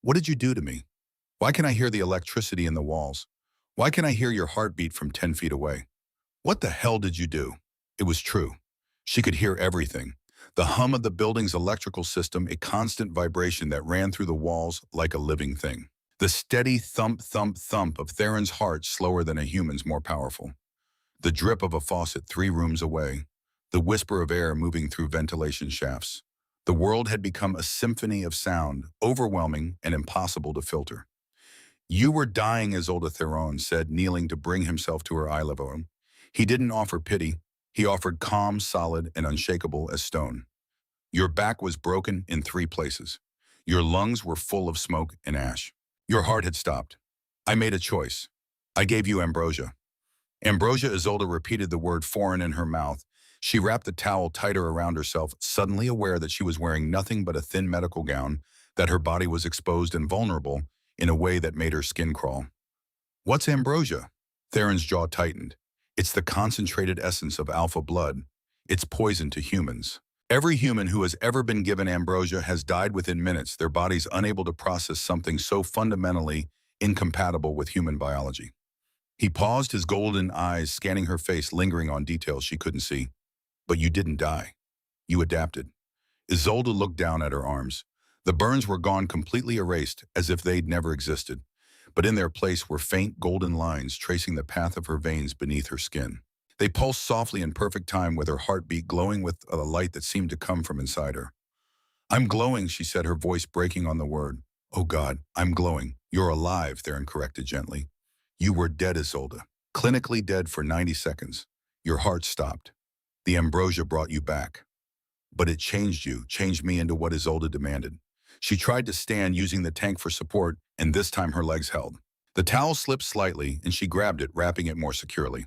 "What did you do to me? Why can I hear the electricity in the walls? Why can I hear your heartbeat from 10 feet away? What the hell did you do?" It was true. She could hear everything. The hum of the building's electrical system, a constant vibration that ran through the walls like a living thing. The steady thump, thump, thump of Theron's heart, slower than a human's, more powerful. The drip of a faucet 3 rooms away. The whisper of air moving through ventilation shafts. The world had become a symphony of sound, overwhelming and impossible to filter. "You were dying," Isolde Theron said, kneeling to bring himself to her eye level. He didn't offer pity. He offered calm, solid, and unshakable as stone. "Your back was broken in 3 places. Your lungs were full of smoke and ash. Your heart had stopped. I made a choice. I gave you ambrosia. Ambrosia Isolde repeated the word foreign in her mouth. She wrapped the towel tighter around herself, suddenly aware that she was wearing nothing but a thin medical gown, that her body was exposed and vulnerable in a way that made her skin crawl. What's ambrosia? Theron's jaw tightened. It's the concentrated essence of alpha blood. It's poison to humans. Every human who has ever been given ambrosia has died within minutes, their bodies unable to process something so fundamentally incompatible with human biology. He paused, his golden eyes scanning her face, lingering on details she couldn't see. But you didn't die. You adapted. Isolde looked down at her arms. The burns were gone, completely erased, as if they'd never existed. But in their place were faint golden lines tracing the path of her veins beneath her skin. They pulsed softly in perfect time, with her heartbeat glowing with a light that seemed to come from inside her. I'm glowing, she said, her voice breaking on the word. Oh God, I'm glowing. You're alive, Theron corrected gently. You were dead, Isolde. Clinically dead for 90 seconds. Your heart stopped. The ambrosia brought you back. But it changed you, changed me into what Isolde demanded. She tried to stand, using the tank for support, and this time her legs held. The towel slipped slightly, and she grabbed it, wrapping it more securely.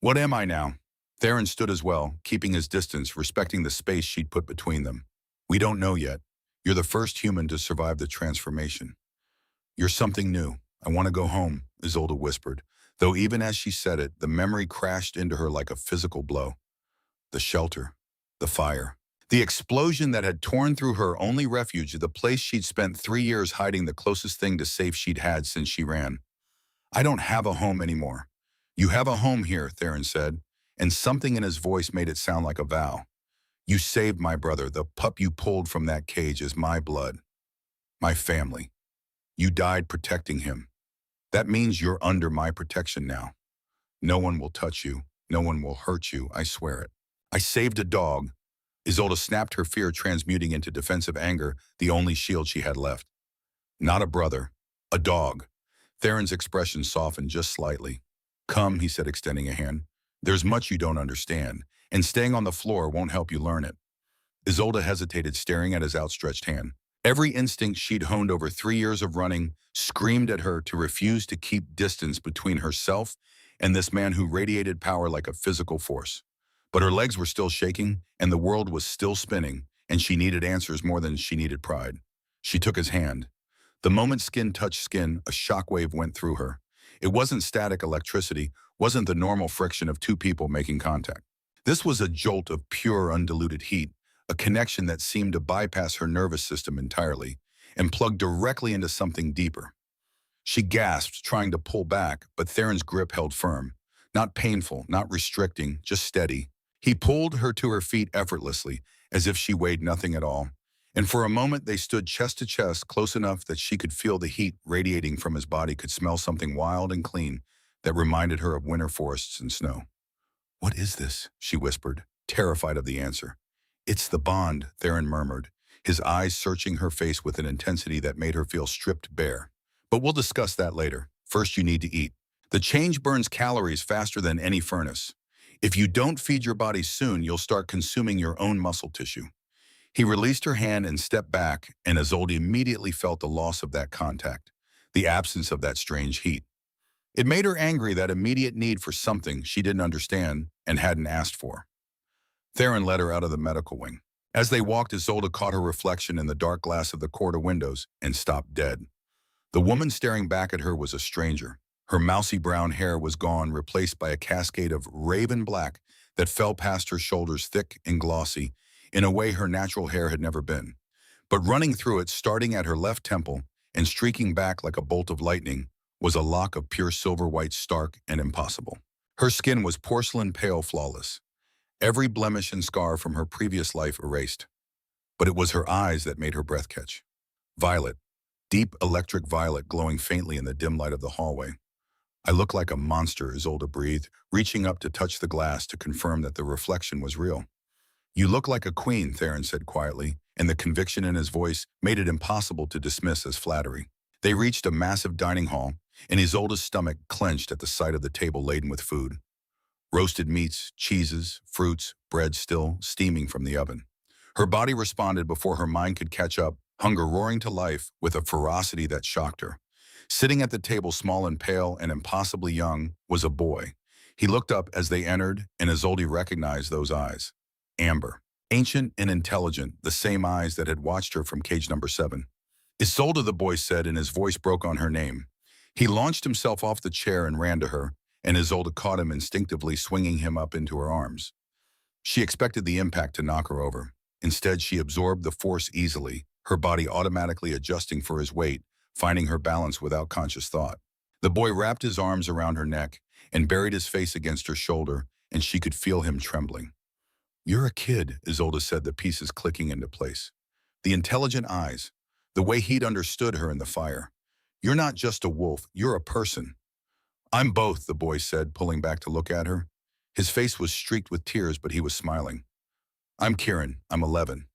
What am I now? Theron stood as well, keeping his distance, respecting the space she'd put between them. We don't know yet. You're the first human to survive the transformation. You're something new. I want to go home, Isolde whispered, though even as she said it, the memory crashed into her like a physical blow. The shelter, the fire, the explosion that had torn through her only refuge, the place she'd spent 3 years hiding, the closest thing to safe she'd had since she ran. I don't have a home anymore. You have a home here, Theron said, and something in his voice made it sound like a vow. You saved my brother. The pup you pulled from that cage is my blood, my family. You died protecting him. That means you're under my protection now. No one will touch you. No one will hurt you. I swear it. I saved a dog. Isolde snapped, her fear transmuting into defensive anger, the only shield she had left. Not a brother. A dog. Theron's expression softened just slightly. Come, he said, extending a hand. There's much you don't understand, and staying on the floor won't help you learn it. Isolde hesitated, staring at his outstretched hand. Every instinct she'd honed over 3 years of running screamed at her to refuse to keep distance between herself and this man who radiated power like a physical force. But her legs were still shaking, and the world was still spinning, and she needed answers more than she needed pride. She took his hand. The moment skin touched skin, a shockwave went through her. It wasn't static electricity, wasn't the normal friction of two people making contact. This was a jolt of pure, undiluted heat, a connection that seemed to bypass her nervous system entirely and plug directly into something deeper. She gasped, trying to pull back, but Theron's grip held firm. Not painful, not restricting, just steady. He pulled her to her feet effortlessly, as if she weighed nothing at all. And for a moment they stood chest to chest, close enough that she could feel the heat radiating from his body, could smell something wild and clean that reminded her of winter forests and snow. What is this? She whispered, terrified of the answer. It's the bond, Theron murmured, his eyes searching her face with an intensity that made her feel stripped bare. But we'll discuss that later. First, you need to eat. The change burns calories faster than any furnace. If you don't feed your body soon, you'll start consuming your own muscle tissue. He released her hand and stepped back, and Isolde immediately felt the loss of that contact, the absence of that strange heat. It made her angry, that immediate need for something she didn't understand and hadn't asked for. Theron led her out of the medical wing. As they walked, Isolde caught her reflection in the dark glass of the corridor windows and stopped dead. The woman staring back at her was a stranger. Her mousy brown hair was gone, replaced by a cascade of raven black that fell past her shoulders, thick and glossy, in a way her natural hair had never been. But running through it, starting at her left temple and streaking back like a bolt of lightning, was a lock of pure silver white, stark and impossible. Her skin was porcelain pale, flawless, every blemish and scar from her previous life erased. But it was her eyes that made her breath catch. Violet, deep electric violet, glowing faintly in the dim light of the hallway. I look like a monster, Isolde breathed, reaching up to touch the glass to confirm that the reflection was real. You look like a queen, Theron said quietly, and the conviction in his voice made it impossible to dismiss as flattery. They reached a massive dining hall, and Isolde's stomach clenched at the sight of the table laden with food. Roasted meats, cheeses, fruits, bread still steaming from the oven. Her body responded before her mind could catch up, hunger roaring to life with a ferocity that shocked her. Sitting at the table, small and pale and impossibly young, was a boy. He looked up as they entered, and Isolde recognized those eyes. Amber. Ancient and intelligent, the same eyes that had watched her from cage number 7. Isolde, the boy said, and his voice broke on her name. He launched himself off the chair and ran to her, and Isolde caught him instinctively, swinging him up into her arms. She expected the impact to knock her over. Instead, she absorbed the force easily, her body automatically adjusting for his weight, finding her balance without conscious thought. The boy wrapped his arms around her neck and buried his face against her shoulder, and she could feel him trembling. "You're a kid," Isolde said, the pieces clicking into place. The intelligent eyes, the way he'd understood her in the fire. "You're not just a wolf, you're a person." "I'm both," the boy said, pulling back to look at her. His face was streaked with tears, but he was smiling. "I'm Kieran, I'm 11.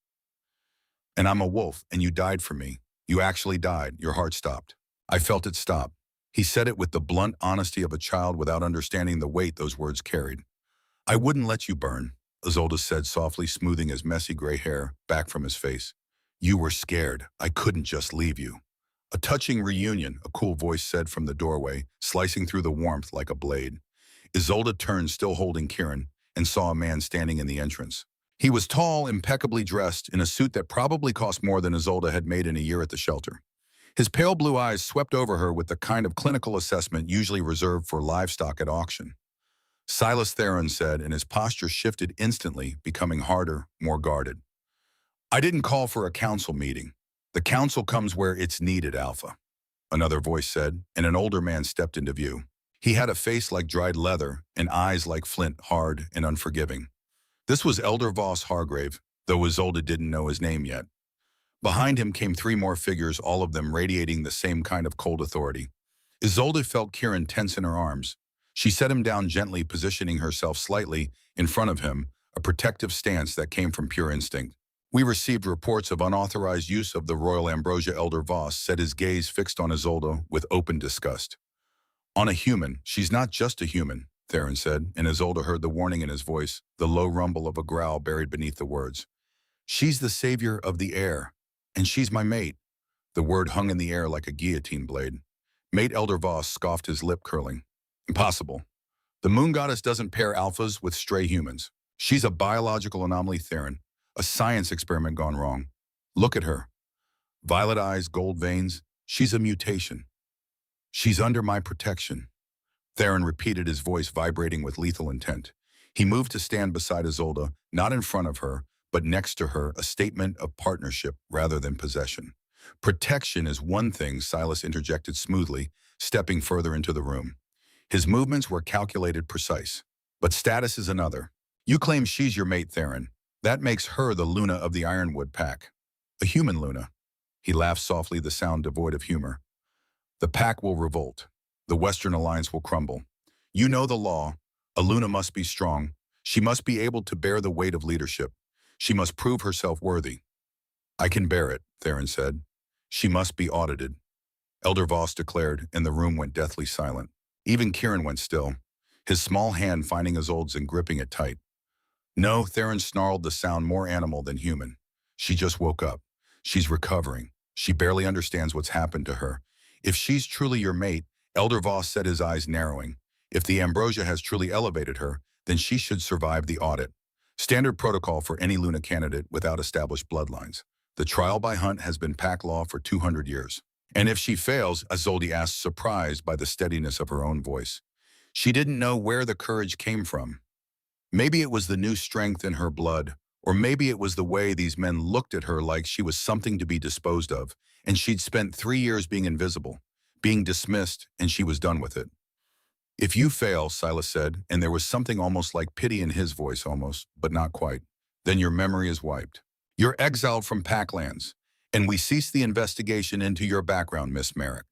And I'm a wolf, and you died for me. You actually died, your heart stopped." I felt it stop. He said it with the blunt honesty of a child without understanding the weight those words carried. "I wouldn't let you burn," Isolde said softly, smoothing his messy gray hair back from his face. "You were scared. I couldn't just leave you." "A touching reunion," a cool voice said from the doorway, slicing through the warmth like a blade. Isolde turned, still holding Kieran, and saw a man standing in the entrance. He was tall, impeccably dressed, in a suit that probably cost more than Isolde had made in a year at the shelter. His pale blue eyes swept over her with the kind of clinical assessment usually reserved for livestock at auction. "Silas Theron," said, and his posture shifted instantly, becoming harder, more guarded. "I didn't call for a council meeting. The council comes where it's needed, Alpha," another voice said, and an older man stepped into view. He had a face like dried leather and eyes like flint, hard and unforgiving. This was Elder Voss Hargrave, though Isolde didn't know his name yet. Behind him came 3 more figures, all of them radiating the same kind of cold authority. Isolde felt Kieran tense in her arms. She set him down gently, positioning herself slightly in front of him, a protective stance that came from pure instinct. "We received reports of unauthorized use of the royal ambrosia," Elder Voss said, his gaze fixed on Isolde with open disgust. "On a human. She's not just a human," Theron said, and Isolde heard the warning in his voice, the low rumble of a growl buried beneath the words. "She's the savior of the air, and she's my mate." The word hung in the air like a guillotine blade. "Mate," Elder Voss scoffed, his lip curling. "Impossible. The moon goddess doesn't pair alphas with stray humans. She's a biological anomaly, Theron, a science experiment gone wrong. Look at her. Violet eyes, gold veins. She's a mutation. She's under my protection." Theron repeated, his voice vibrating with lethal intent. He moved to stand beside Isolde, not in front of her, but next to her, a statement of partnership rather than possession. "Protection is one thing," Silas interjected smoothly, stepping further into the room. His movements were calculated, precise. "But status is another. You claim she's your mate, Theron. That makes her the Luna of the Ironwood Pack. A human Luna." He laughed softly, the sound devoid of humor. "The pack will revolt. The Western Alliance will crumble. You know the law. A Luna must be strong. She must be able to bear the weight of leadership. She must prove herself worthy." "I can bear it," Theron said. "She must be audited," Elder Voss declared, and the room went deathly silent. Even Kieran went still, his small hand finding Isolde's and gripping it tight. "No," Theron snarled, the sound more animal than human. "She just woke up. She's recovering. She barely understands what's happened to her. If she's truly your mate," Elder Voss said, his eyes narrowing, "if the ambrosia has truly elevated her, then she should survive the audit. Standard protocol for any Luna candidate without established bloodlines. The trial by hunt has been pack law for 200 years. And if she fails," Isolde asked, surprised by the steadiness of her own voice. She didn't know where the courage came from. Maybe it was the new strength in her blood, or maybe it was the way these men looked at her like she was something to be disposed of, and she'd spent 3 years being invisible, being dismissed, and she was done with it. "If you fail," Silas said, and there was something almost like pity in his voice, almost, but not quite, "then your memory is wiped. You're exiled from Packlands, and we cease the investigation into your background, Miss Merrick."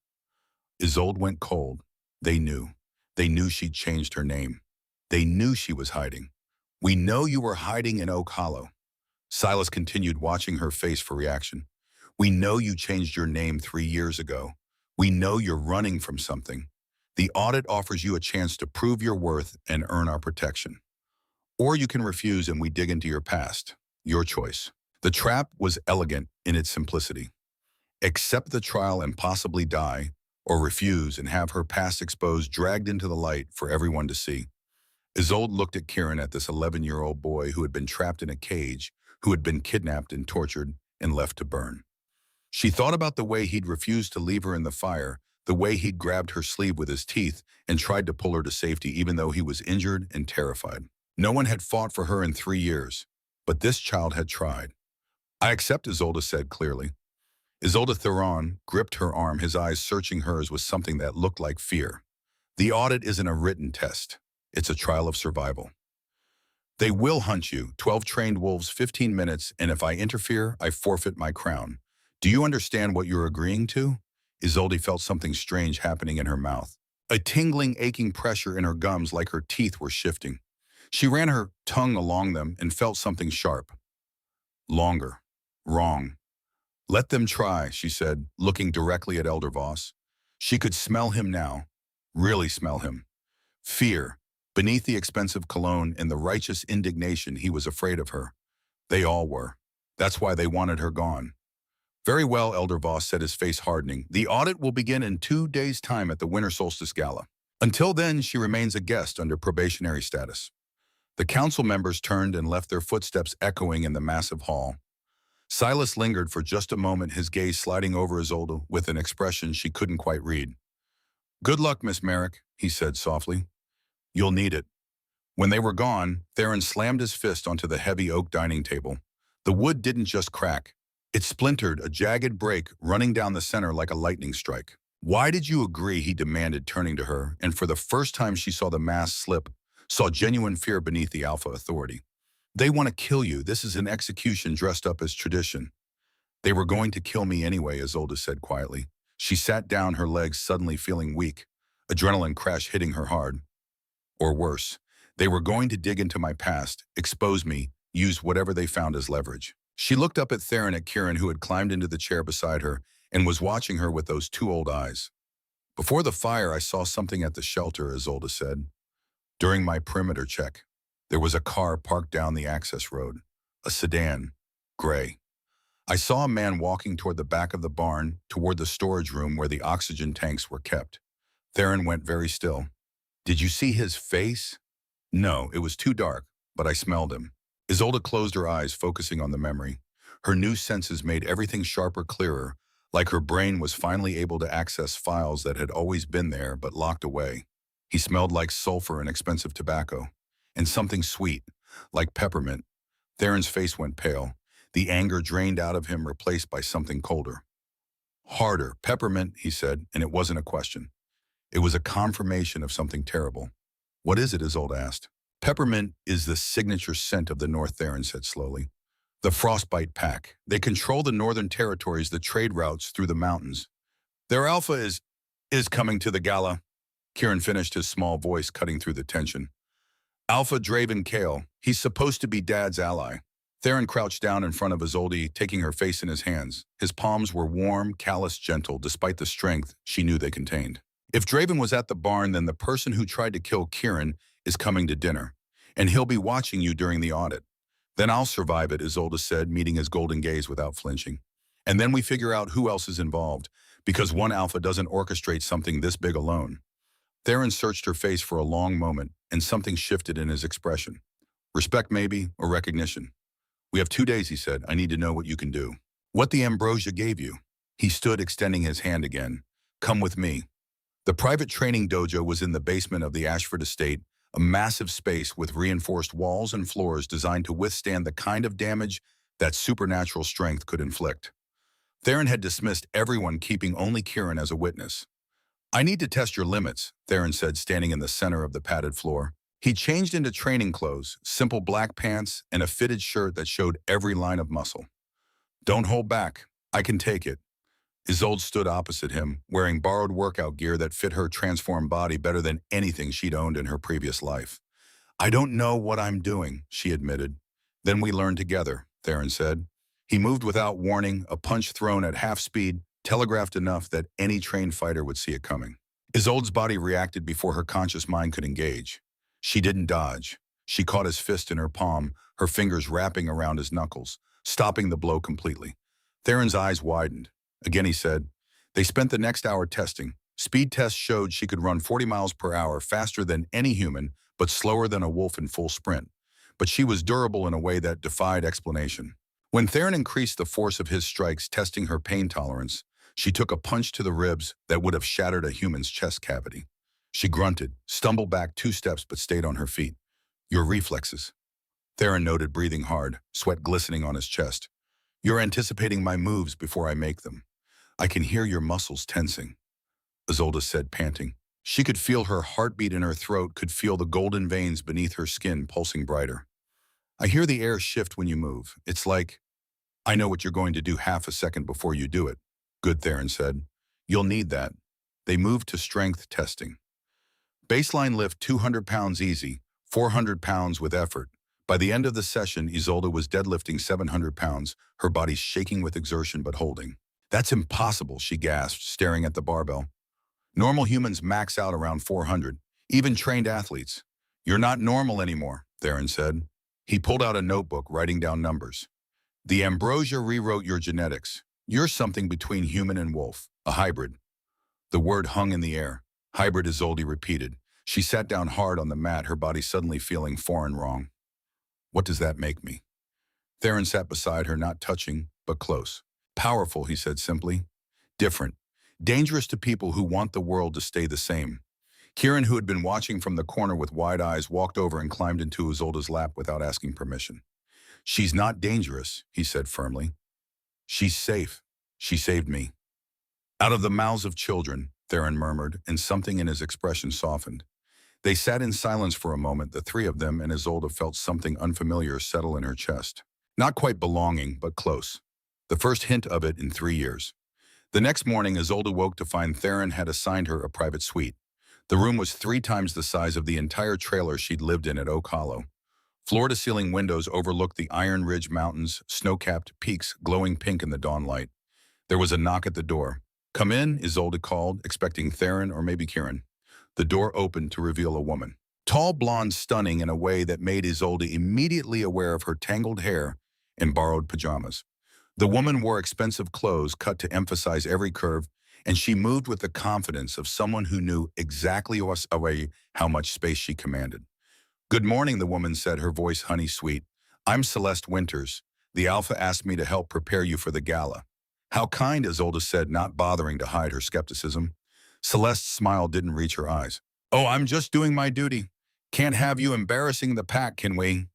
Isolde went cold. They knew. They knew she'd changed her name. They knew she was hiding. "We know you were hiding in Oak Hollow." Silas continued, watching her face for reaction. "We know you changed your name 3 years ago. We know you're running from something. The audit offers you a chance to prove your worth and earn our protection. Or you can refuse and we dig into your past. Your choice." The trap was elegant in its simplicity. Accept the trial and possibly die, or refuse and have her past exposed, dragged into the light for everyone to see. Isolde looked at Kieran, at this 11-year-old boy who had been trapped in a cage, who had been kidnapped and tortured and left to burn. She thought about the way he'd refused to leave her in the fire, the way he'd grabbed her sleeve with his teeth and tried to pull her to safety even though he was injured and terrified. No one had fought for her in 3 years, but this child had tried. "I accept," Isolde said clearly. Isolde Theron gripped her arm, his eyes searching hers with something that looked like fear. "The audit isn't a written test. It's a trial of survival. They will hunt you, 12 trained wolves, 15 minutes, and if I interfere, I forfeit my crown. Do you understand what you're agreeing to?" Isolde felt something strange happening in her mouth. A tingling, aching pressure in her gums, like her teeth were shifting. She ran her tongue along them and felt something sharp. Longer. Wrong. "Let them try," she said, looking directly at Elder Voss. She could smell him now. Really smell him. Fear. Beneath the expensive cologne and the righteous indignation, he was afraid of her. They all were. That's why they wanted her gone. "Very well," Elder Voss said, his face hardening. "The audit will begin in 2 days' time at the Winter Solstice Gala. Until then, she remains a guest under probationary status." The council members turned and left, their footsteps echoing in the massive hall. Silas lingered for just a moment, his gaze sliding over Isolde with an expression she couldn't quite read. "Good luck, Miss Merrick," he said softly. "You'll need it." When they were gone, Theron slammed his fist onto the heavy oak dining table. The wood didn't just crack. It splintered, a jagged break running down the center like a lightning strike. "Why did you agree?" he demanded, turning to her, and for the first time she saw the mask slip, saw genuine fear beneath the Alpha authority. "They want to kill you. This is an execution dressed up as tradition." "They were going to kill me anyway," Isolde said quietly. She sat down, her legs suddenly feeling weak, adrenaline crash hitting her hard. "Or worse, they were going to dig into my past, expose me, use whatever they found as leverage." She looked up at Theron, at Kieran, who had climbed into the chair beside her and was watching her with those two old eyes. "Before the fire, I saw something at the shelter," Isolde said. "During my perimeter check, there was a car parked down the access road, a sedan, gray. I saw a man walking toward the back of the barn, toward the storage room where the oxygen tanks were kept." Theron went very still. "Did you see his face?" "No, it was too dark, but I smelled him." Isolde closed her eyes, focusing on the memory. Her new senses made everything sharper, clearer, like her brain was finally able to access files that had always been there but locked away. He smelled like sulfur and expensive tobacco, and something sweet, like peppermint. Theron's face went pale. The anger drained out of him, replaced by something colder. "Harder, peppermint," he said, and it wasn't a question. It was a confirmation of something terrible. "What is it?" Isolde asked. "Peppermint is the signature scent of the North," Theron said slowly. "The Frostbite Pack. They control the northern territories, the trade routes through the mountains. Their Alpha is coming to the gala." Kieran finished, his small voice cutting through the tension. "Alpha Draven Kale. He's supposed to be Dad's ally." Theron crouched down in front of Isolde, taking her face in his hands. His palms were warm, callous, gentle, despite the strength she knew they contained. "If Draven was at the barn, then the person who tried to kill Kieran is coming to dinner, and he'll be watching you during the audit. Then I'll survive it," Isolde said, meeting his golden gaze without flinching. "And then we figure out who else is involved, because one Alpha doesn't orchestrate something this big alone." Theron searched her face for a long moment, and something shifted in his expression. "Respect maybe, or recognition." "We have 2 days," he said. "I need to know what you can do." "What the ambrosia gave you." He stood, extending his hand again. "Come with me." The private training dojo was in the basement of the Ashford estate, a massive space with reinforced walls and floors designed to withstand the kind of damage that supernatural strength could inflict. Theron had dismissed everyone, keeping only Kieran as a witness. "I need to test your limits," Theron said, standing in the center of the padded floor. He changed into training clothes, simple black pants, and a fitted shirt that showed every line of muscle. "Don't hold back. I can take it." Isolde stood opposite him, wearing borrowed workout gear that fit her transformed body better than anything she'd owned in her previous life. "I don't know what I'm doing," she admitted. "Then we learn together," Theron said. He moved without warning, a punch thrown at half speed, telegraphed enough that any trained fighter would see it coming. Isolde's body reacted before her conscious mind could engage. She didn't dodge. She caught his fist in her palm, her fingers wrapping around his knuckles, stopping the blow completely. Theron's eyes widened. Again he said, "They spent the next hour testing. Speed tests showed she could run 40 miles per hour faster than any human, but slower than a wolf in full sprint. But she was durable in a way that defied explanation. When Theron increased the force of his strikes, testing her pain tolerance, she took a punch to the ribs that would have shattered a human's chest cavity. She grunted, stumbled back 2 steps but stayed on her feet. Your reflexes. Theron noted, breathing hard, sweat glistening on his chest. You're anticipating my moves before I make them. I can hear your muscles tensing, Isolde said, panting. She could feel her heartbeat in her throat, could feel the golden veins beneath her skin pulsing brighter. I hear the air shift when you move. It's like, I know what you're going to do half a second before you do it. Good, Theron said. You'll need that. They moved to strength testing. Baseline lift 200 pounds easy, 400 pounds with effort. By the end of the session, Isolde was deadlifting 700 pounds, her body shaking with exertion but holding. That's impossible, she gasped, staring at the barbell. Normal humans max out around 400, even trained athletes. You're not normal anymore, Theron said. He pulled out a notebook, writing down numbers. The ambrosia rewrote your genetics. You're something between human and wolf, a hybrid. The word hung in the air. Hybrid, Isolde repeated. She sat down hard on the mat, her body suddenly feeling foreign wrong. What does that make me? Theron sat beside her, not touching, but close. Powerful, he said simply. Different. Dangerous to people who want the world to stay the same. Kieran, who had been watching from the corner with wide eyes, walked over and climbed into Isolde's lap without asking permission. She's not dangerous, he said firmly. She's safe. She saved me. Out of the mouths of children, Theron murmured, and something in his expression softened. They sat in silence for a moment, the three of them, and Isolde felt something unfamiliar settle in her chest. Not quite belonging, but close. The first hint of it in 3 years. The next morning, Isolde woke to find Theron had assigned her a private suite. The room was 3 times the size of the entire trailer she'd lived in at Oak Hollow. Floor-to-ceiling windows overlooked the Iron Ridge Mountains, snow-capped peaks glowing pink in the dawn light. There was a knock at the door. Come in, Isolde called, expecting Theron or maybe Kieran. The door opened to reveal a woman. Tall, blonde, stunning in a way that made Isolde immediately aware of her tangled hair and borrowed pajamas. The woman wore expensive clothes cut to emphasize every curve, and she moved with the confidence of someone who knew exactly how much space she commanded. Good morning, the woman said, her voice honey-sweet. I'm Celeste Winters. The Alpha asked me to help prepare you for the gala. How kind, Isolde said, not bothering to hide her skepticism. Celeste's smile didn't reach her eyes. Oh, I'm just doing my duty. Can't have you embarrassing the pack, can we?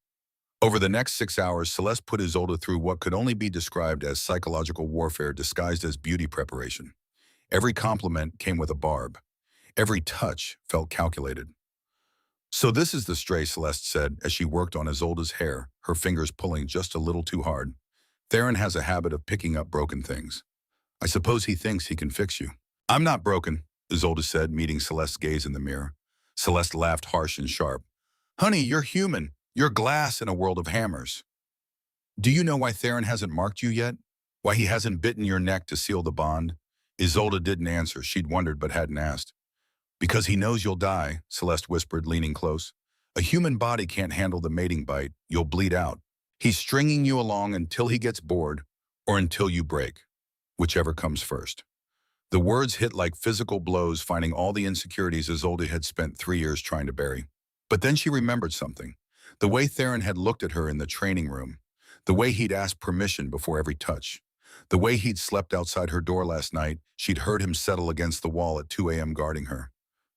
Over the next 6 hours, Celeste put Isolde through what could only be described as psychological warfare disguised as beauty preparation. Every compliment came with a barb. Every touch felt calculated. So this is the stray, Celeste said, as she worked on Isolde's hair, her fingers pulling just a little too hard. Theron has a habit of picking up broken things. I suppose he thinks he can fix you. I'm not broken, Isolde said, meeting Celeste's gaze in the mirror. Celeste laughed harsh and sharp. Honey, you're human. You're glass in a world of hammers. Do you know why Theron hasn't marked you yet? Why he hasn't bitten your neck to seal the bond? Isolde didn't answer. She'd wondered but hadn't asked. Because he knows you'll die, Celeste whispered, leaning close. A human body can't handle the mating bite. You'll bleed out. He's stringing you along until he gets bored or until you break, whichever comes first. The words hit like physical blows, finding all the insecurities Isolde had spent 3 years trying to bury. But then she remembered something. The way Theron had looked at her in the training room. The way he'd asked permission before every touch. The way he'd slept outside her door last night. She'd heard him settle against the wall at 2 a.m. guarding her.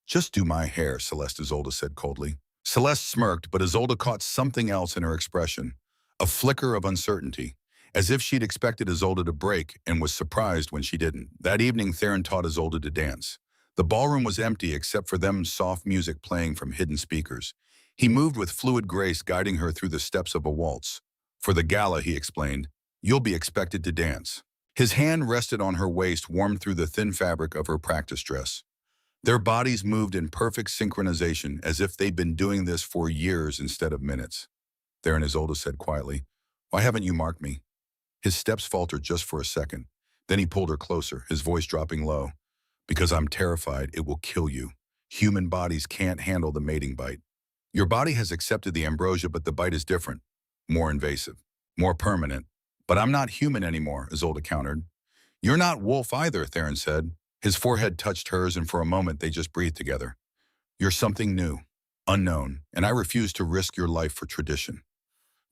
Just do my hair, Celeste, Isolde said coldly. Celeste smirked, but Isolde caught something else in her expression. A flicker of uncertainty, as if she'd expected Isolde to break and was surprised when she didn't. That evening, Theron taught Isolde to dance. The ballroom was empty except for them soft music playing from hidden speakers. He moved with fluid grace, guiding her through the steps of a waltz. For the gala, he explained, you'll be expected to dance. His hand rested on her waist, warmed through the thin fabric of her practice dress. Their bodies moved in perfect synchronization, as if they'd been doing this for years instead of minutes. Theron, Isolde said quietly, why haven't you marked me? His steps faltered just for a second. Then he pulled her closer, his voice dropping low. Because I'm terrified it will kill you. Human bodies can't handle the mating bite. Your body has accepted the ambrosia, but the bite is different. More invasive. More permanent. But I'm not human anymore, Isolde countered. You're not wolf either, Theron said. His forehead touched hers, and for a moment they just breathed together. You're something new. Unknown, and I refuse to risk your life for tradition.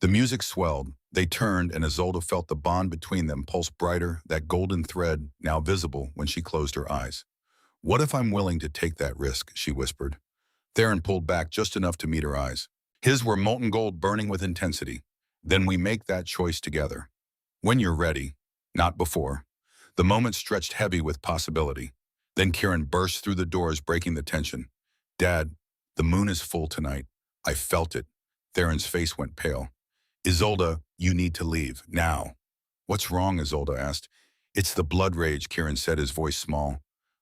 The music swelled. They turned, and Isolde felt the bond between them pulse brighter, that golden thread now visible when she closed her eyes. What if I'm willing to take that risk, she whispered. Theron pulled back just enough to meet her eyes. His were molten gold burning with intensity. Then we make that choice together. When you're ready, not before. The moment stretched heavy with possibility. Then Kieran burst through the doors, breaking the tension. Dad, the moon is full tonight. I felt it. Theron's face went pale. Isolde, you need to leave, now. What's wrong, Isolde asked. It's the blood rage, Kieran said, his voice small.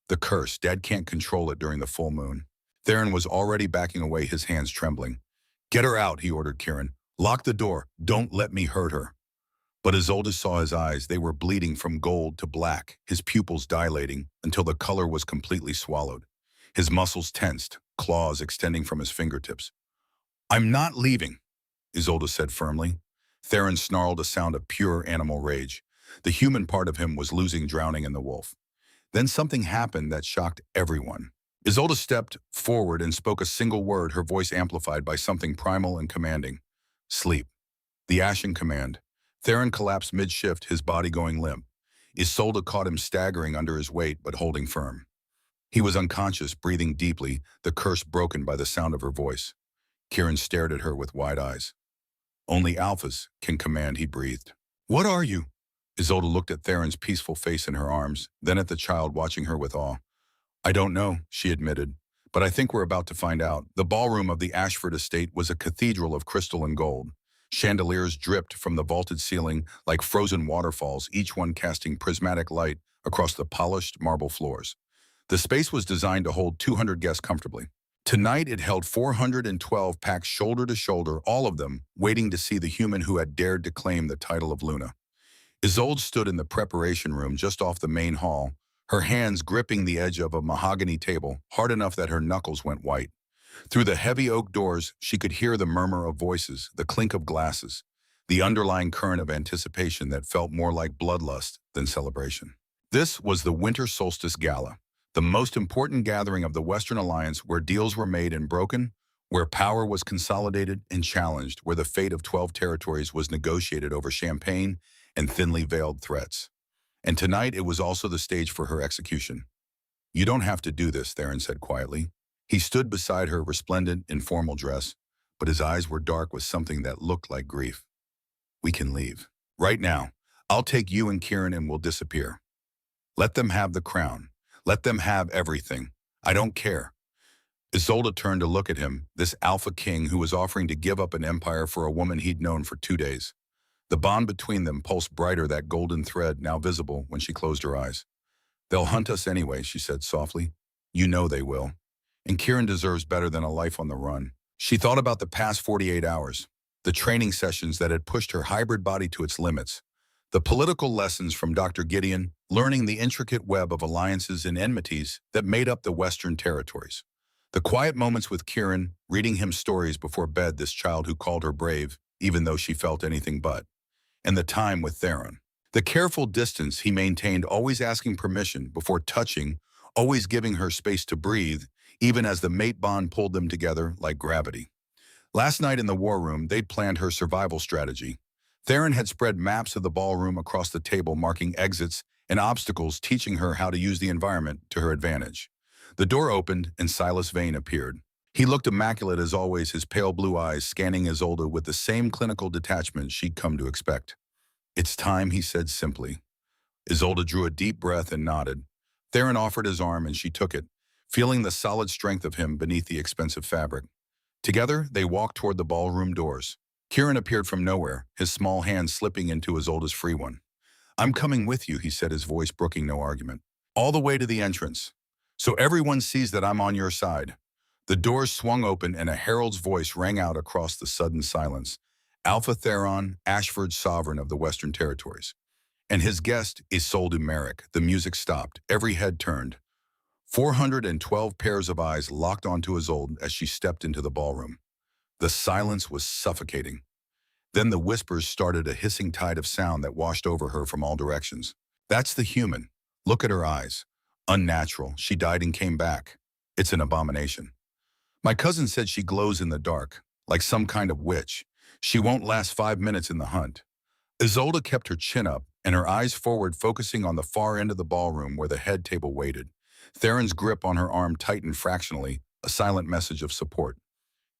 The curse. Dad can't control it during the full moon. Theron was already backing away, his hands trembling. Get her out, he ordered Kieran. Lock the door. Don't let me hurt her. But Isolde saw his eyes. They were bleeding from gold to black, his pupils dilating until the color was completely swallowed. His muscles tensed, claws extending from his fingertips. I'm not leaving, Isolde said firmly. Theron snarled, a sound of pure animal rage. The human part of him was losing, drowning in the wolf. Then something happened that shocked everyone. Isolde stepped forward and spoke a single word, her voice amplified by something primal and commanding. Sleep. The ashen command. Theron collapsed mid-shift, his body going limp. Isolde caught him staggering under his weight, but holding firm. He was unconscious, breathing deeply, the curse broken by the sound of her voice. Kieran stared at her with wide eyes. Only alphas can command, he breathed. What are you? Isolde looked at Theron's peaceful face in her arms, then at the child watching her with awe. I don't know, she admitted, but I think we're about to find out. The ballroom of the Ashford estate was a cathedral of crystal and gold. Chandeliers dripped from the vaulted ceiling like frozen waterfalls, each one casting prismatic light across the polished marble floors. The space was designed to hold 200 guests comfortably. Tonight it held 412 packed shoulder to shoulder, all of them waiting to see the human who had dared to claim the title of Luna. Isolde stood in the preparation room just off the main hall, her hands gripping the edge of a mahogany table, hard enough that her knuckles went white. Through the heavy oak doors, she could hear the murmur of voices, the clink of glasses, the underlying current of anticipation that felt more like bloodlust than celebration. This was the Winter Solstice Gala, the most important gathering of the Western Alliance, where deals were made and broken, where power was consolidated and challenged, where the fate of 12 territories was negotiated over champagne and thinly veiled threats. And tonight it was also the stage for her execution. You don't have to do this, Theron said quietly. He stood beside her, resplendent in formal dress, but his eyes were dark with something that looked like grief. We can leave. Right now. I'll take you and Kieran and we'll disappear. Let them have the crown. Let them have everything. I don't care. Isolde turned to look at him, this Alpha King who was offering to give up an empire for a woman he'd known for 2 days. The bond between them pulsed brighter, that golden thread now visible when she closed her eyes. They'll hunt us anyway, she said softly. You know they will. And Kieran deserves better than a life on the run. She thought about the past 48 hours, the training sessions that had pushed her hybrid body to its limits, the political lessons from Dr. Gideon, learning the intricate web of alliances and enmities that made up the Western territories. The quiet moments with Kieran, reading him stories before bed, this child who called her brave, even though she felt anything but. And the time with Theron. The careful distance he maintained, always asking permission before touching, always giving her space to breathe, even as the mate bond pulled them together like gravity. Last night in the war room, they'd planned her survival strategy. Theron had spread maps of the ballroom across the table, marking exits and obstacles, teaching her how to use the environment to her advantage. The door opened and Silas Vane appeared. He looked immaculate as always, his pale blue eyes scanning Isolde with the same clinical detachment she'd come to expect. It's time, he said simply. Isolde drew a deep breath and nodded. Theron offered his arm and she took it, feeling the solid strength of him beneath the expensive fabric. Together, they walked toward the ballroom doors. Kieran appeared from nowhere, his small hand slipping into Isolde's free one. I'm coming with you, he said, his voice brooking no argument. All the way to the entrance. So everyone sees that I'm on your side. The doors swung open and a herald's voice rang out across the sudden silence. Alpha Theron Ashford, sovereign of the Western Territories. And his guest, Isolde Merrick. The music stopped. Every head turned. 412 pairs of eyes locked onto Isolde as she stepped into the ballroom. The silence was suffocating. Then the whispers started, a hissing tide of sound that washed over her from all directions. That's the human. Look at her eyes. Unnatural. She died and came back. It's an abomination. My cousin said she glows in the dark, like some kind of witch. She won't last 5 minutes in the hunt. Isolde kept her chin up and her eyes forward, focusing on the far end of the ballroom where the head table waited. Theron's grip on her arm tightened fractionally, a silent message of support.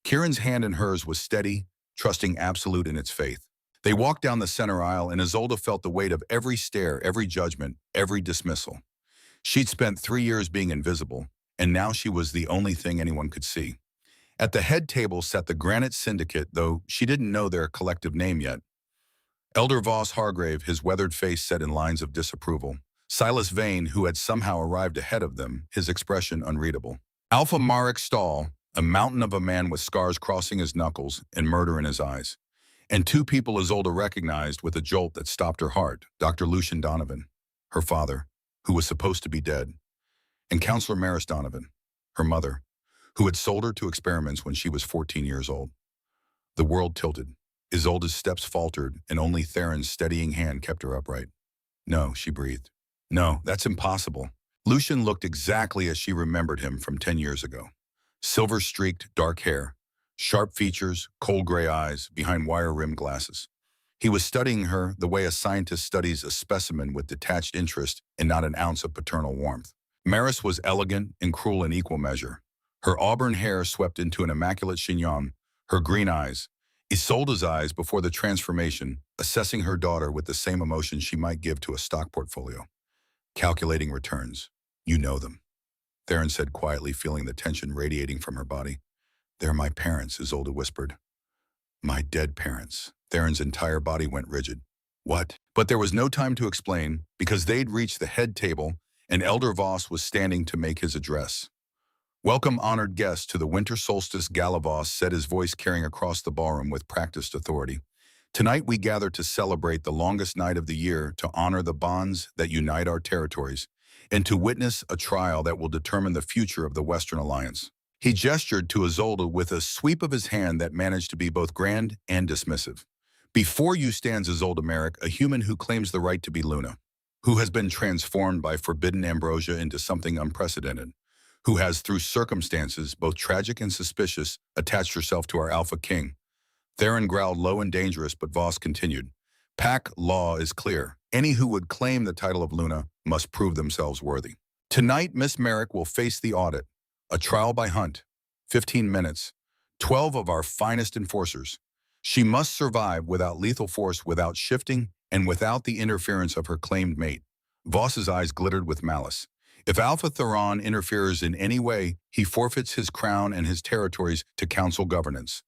Kieran's hand in hers was steady, trusting absolute in its faith. They walked down the center aisle and Isolde felt the weight of every stare, every judgment, every dismissal. She'd spent 3 years being invisible, and now she was the only thing anyone could see. At the head table sat the Granite Syndicate, though she didn't know their collective name yet. Elder Voss Hargrave, his weathered face set in lines of disapproval. Silas Vane, who had somehow arrived ahead of them, his expression unreadable. Alpha Marek Stahl, a mountain of a man with scars crossing his knuckles and murder in his eyes. And two people Isolde recognized with a jolt that stopped her heart, Dr. Lucian Donovan, her father, who was supposed to be dead, and Counselor Maris Donovan, her mother, who had sold her to experiments when she was 14 years old. The world tilted. Isolde's steps faltered, and only Theron's steadying hand kept her upright. "No," she breathed. "No, that's impossible." Lucian looked exactly as she remembered him from 10 years ago. Silver-streaked, dark hair, sharp features, cold gray eyes behind wire-rimmed glasses. He was studying her the way a scientist studies a specimen with detached interest and not an ounce of paternal warmth. Maris was elegant and cruel in equal measure. Her auburn hair swept into an immaculate chignon, her green eyes, Isolde's eyes before the transformation, assessing her daughter with the same emotion she might give to a stock portfolio. Calculating returns. "You know them," Theron said quietly, feeling the tension radiating from her body. "They're my parents," Isolde whispered. "My dead parents." Theron's entire body went rigid. "What?" But there was no time to explain, because they'd reached the head table and Elder Voss was standing to make his address. "Welcome, honored guests, to the winter solstice gala," Voss said, his voice carrying across the ballroom with practiced authority. "Tonight we gather to celebrate the longest night of the year, to honor the bonds that unite our territories, and to witness a trial that will determine the future of the Western Alliance." He gestured to Isolde with a sweep of his hand that managed to be both grand and dismissive. "Before you stands Isolde Merrick, a human who claims the right to be Luna, who has been transformed by forbidden ambrosia into something unprecedented, who has, through circumstances both tragic and suspicious, attached herself to our Alpha King." Theron growled low and dangerous, but Voss continued. "Pack law is clear. Any who would claim the title of Luna must prove themselves worthy. Tonight, Miss Merrick will face the audit. A trial by hunt. 15 minutes. 12 of our finest enforcers. She must survive without lethal force, without shifting, and without the interference of her claimed mate." Voss's eyes glittered with malice. "If Alpha Theron interferes in any way, he forfeits his crown and his territories to council governance.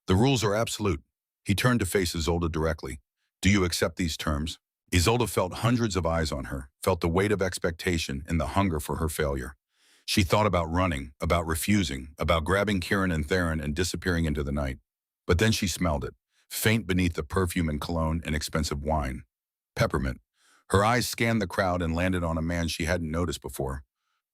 The rules are absolute." He turned to face Isolde directly. "Do you accept these terms?" Isolde felt hundreds of eyes on her, felt the weight of expectation and the hunger for her failure. She thought about running, about refusing, about grabbing Kieran and Theron and disappearing into the night. But then she smelled it, faint beneath the perfume and cologne and expensive wine. Peppermint. Her eyes scanned the crowd and landed on a man she hadn't noticed before.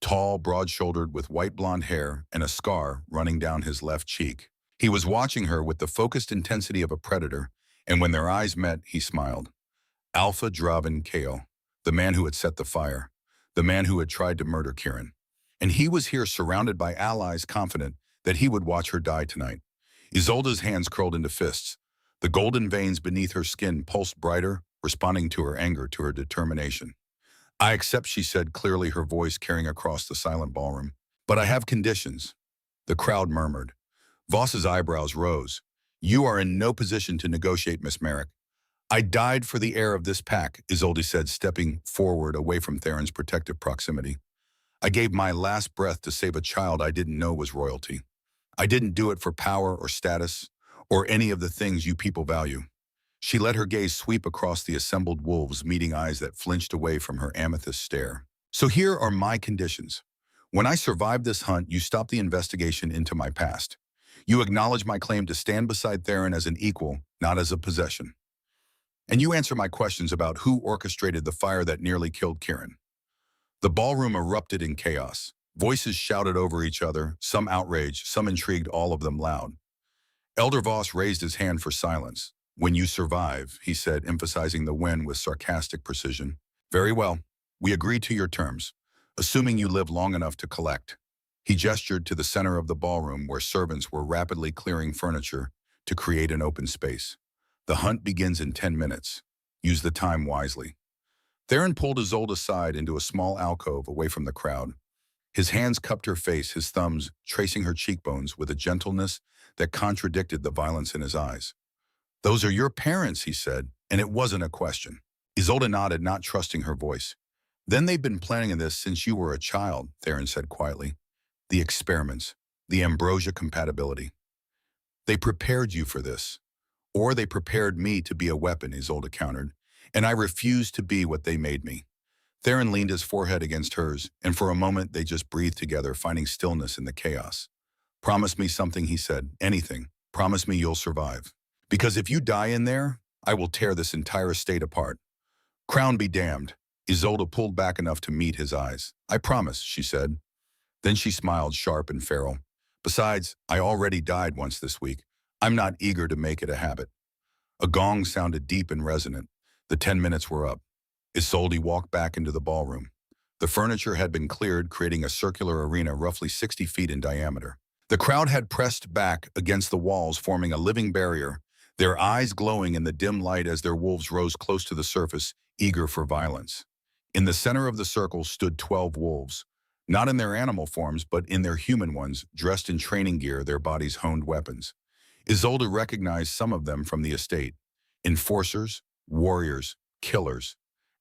Tall, broad-shouldered, with white blonde hair and a scar running down his left cheek. He was watching her with the focused intensity of a predator, and when their eyes met, he smiled. Alpha Draven Kale, the man who had set the fire, the man who had tried to murder Kieran. And he was here surrounded by allies, confident that he would watch her die tonight. Isolde's hands curled into fists. The golden veins beneath her skin pulsed brighter, responding to her anger, to her determination. "I accept," she said clearly, her voice carrying across the silent ballroom. "But I have conditions." The crowd murmured. Voss's eyebrows rose. "You are in no position to negotiate, Miss Merrick." "I died for the heir of this pack," Isolde said, stepping forward away from Theron's protective proximity. "I gave my last breath to save a child I didn't know was royalty. I didn't do it for power or status, or any of the things you people value." She let her gaze sweep across the assembled wolves, meeting eyes that flinched away from her amethyst stare. "So here are my conditions. When I survive this hunt, you stop the investigation into my past. You acknowledge my claim to stand beside Theron as an equal, not as a possession. And you answer my questions about who orchestrated the fire that nearly killed Kieran." The ballroom erupted in chaos. Voices shouted over each other, some outraged, some intrigued, all of them loud. Elder Voss raised his hand for silence. "When you survive," he said, emphasizing the "when" with sarcastic precision. "Very well. We agree to your terms, assuming you live long enough to collect." He gestured to the center of the ballroom where servants were rapidly clearing furniture to create an open space. The hunt begins in 10 minutes. Use the time wisely. Theron pulled Isolde aside into a small alcove away from the crowd. His hands cupped her face, his thumbs tracing her cheekbones with a gentleness that contradicted the violence in his eyes. "Those are your parents," he said, and it wasn't a question. Isolde nodded, not trusting her voice. "Then they've been planning this since you were a child," Theron said quietly. "The experiments, the ambrosia compatibility. They prepared you for this. Or they prepared me to be a weapon," Isolde countered, "and I refused to be what they made me." Theron leaned his forehead against hers, and for a moment they just breathed together, finding stillness in the chaos. "Promise me something," he said. "Anything. Promise me you'll survive. Because if you die in there, I will tear this entire estate apart." "Crown be damned." Isolde pulled back enough to meet his eyes. "I promise," she said. Then she smiled, sharp and feral. "Besides, I already died once this week. I'm not eager to make it a habit." A gong sounded deep and resonant. The 10 minutes were up. Isolde walked back into the ballroom. The furniture had been cleared, creating a circular arena roughly 60 feet in diameter. The crowd had pressed back against the walls, forming a living barrier, their eyes glowing in the dim light as their wolves rose close to the surface, eager for violence. In the center of the circle stood 12 wolves, not in their animal forms, but in their human ones, dressed in training gear, their bodies honed weapons. Isolde recognized some of them from the estate. Enforcers, warriors, killers.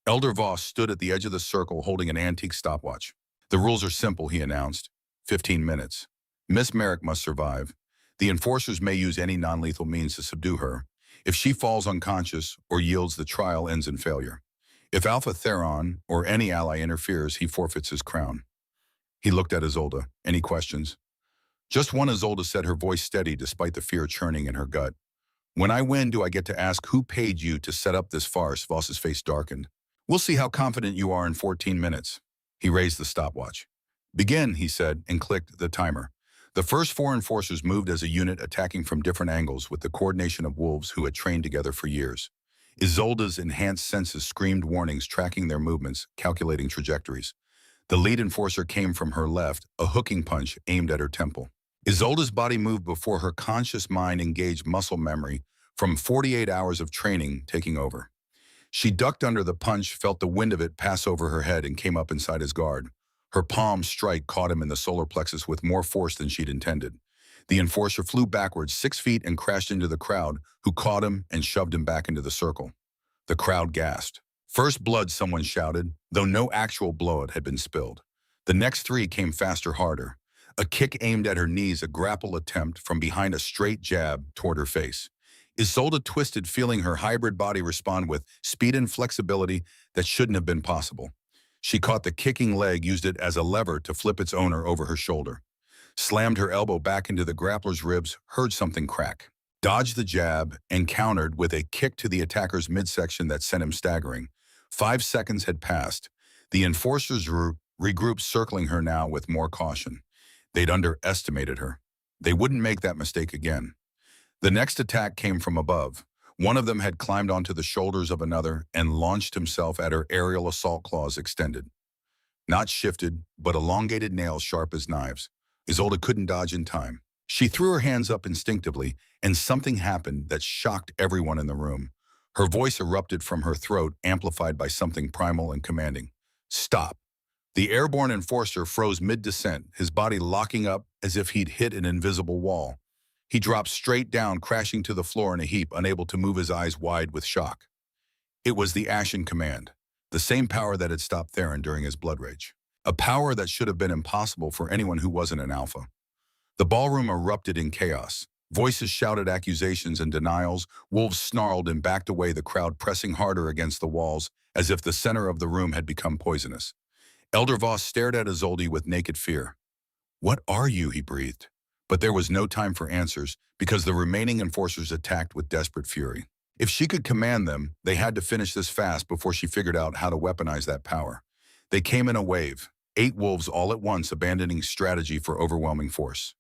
Elder Voss stood at the edge of the circle holding an antique stopwatch. "The rules are simple," he announced. 15 minutes. Miss Merrick must survive. The enforcers may use any non-lethal means to subdue her. If she falls unconscious or yields, the trial ends in failure. If Alpha Theron or any ally interferes, he forfeits his crown. He looked at Isolde. "Any questions?" "Just one," Isolde said, her voice steady despite the fear churning in her gut. "When I win, do I get to ask who paid you to set up this farce?" Voss's face darkened. "We'll see how confident you are in 14 minutes. He raised the stopwatch. "Begin," he said, and clicked the timer. The first 4 enforcers moved as a unit, attacking from different angles with the coordination of wolves who had trained together for years. Isolde's enhanced senses screamed warnings, tracking their movements, calculating trajectories. The lead enforcer came from her left, a hooking punch aimed at her temple. Isolde's body moved before her conscious mind engaged muscle memory from 48 hours of training taking over. She ducked under the punch, felt the wind of it pass over her head, and came up inside his guard. Her palm strike caught him in the solar plexus with more force than she'd intended. The enforcer flew backwards 6 feet and crashed into the crowd, who caught him and shoved him back into the circle. The crowd gasped. "First blood," someone shouted, though no actual blood had been spilled. The next 3 came faster, harder. A kick aimed at her knees, a grapple attempt from behind, a straight jab toward her face. Isolde twisted, feeling her hybrid body respond with speed and flexibility that shouldn't have been possible. She caught the kicking leg, used it as a lever to flip its owner over her shoulder. Slammed her elbow back into the grappler's ribs, heard something crack. Dodged the jab and countered with a kick to the attacker's midsection that sent him staggering. 5 seconds had passed. The enforcers regrouped, circling her now with more caution. They'd underestimated her. They wouldn't make that mistake again. The next attack came from above. One of them had climbed onto the shoulders of another and launched himself at her, aerial assault claws extended. Not shifted, but elongated nails sharp as knives. Isolde couldn't dodge in time. She threw her hands up instinctively, and something happened that shocked everyone in the room. Her voice erupted from her throat, amplified by something primal and commanding. "Stop." The airborne enforcer froze mid-descent, his body locking up as if he'd hit an invisible wall. He dropped straight down, crashing to the floor in a heap, unable to move, his eyes wide with shock. It was the Ashen Command, the same power that had stopped Theron during his blood rage. A power that should have been impossible for anyone who wasn't an alpha. The ballroom erupted in chaos. Voices shouted accusations and denials, wolves snarled and backed away, the crowd pressing harder against the walls as if the center of the room had become poisonous. Elder Voss stared at Isolde with naked fear. "What are you?" he breathed. But there was no time for answers, because the remaining enforcers attacked with desperate fury. If she could command them, they had to finish this fast before she figured out how to weaponize that power. They came in a wave, 8 wolves all at once, abandoning strategy for overwhelming force.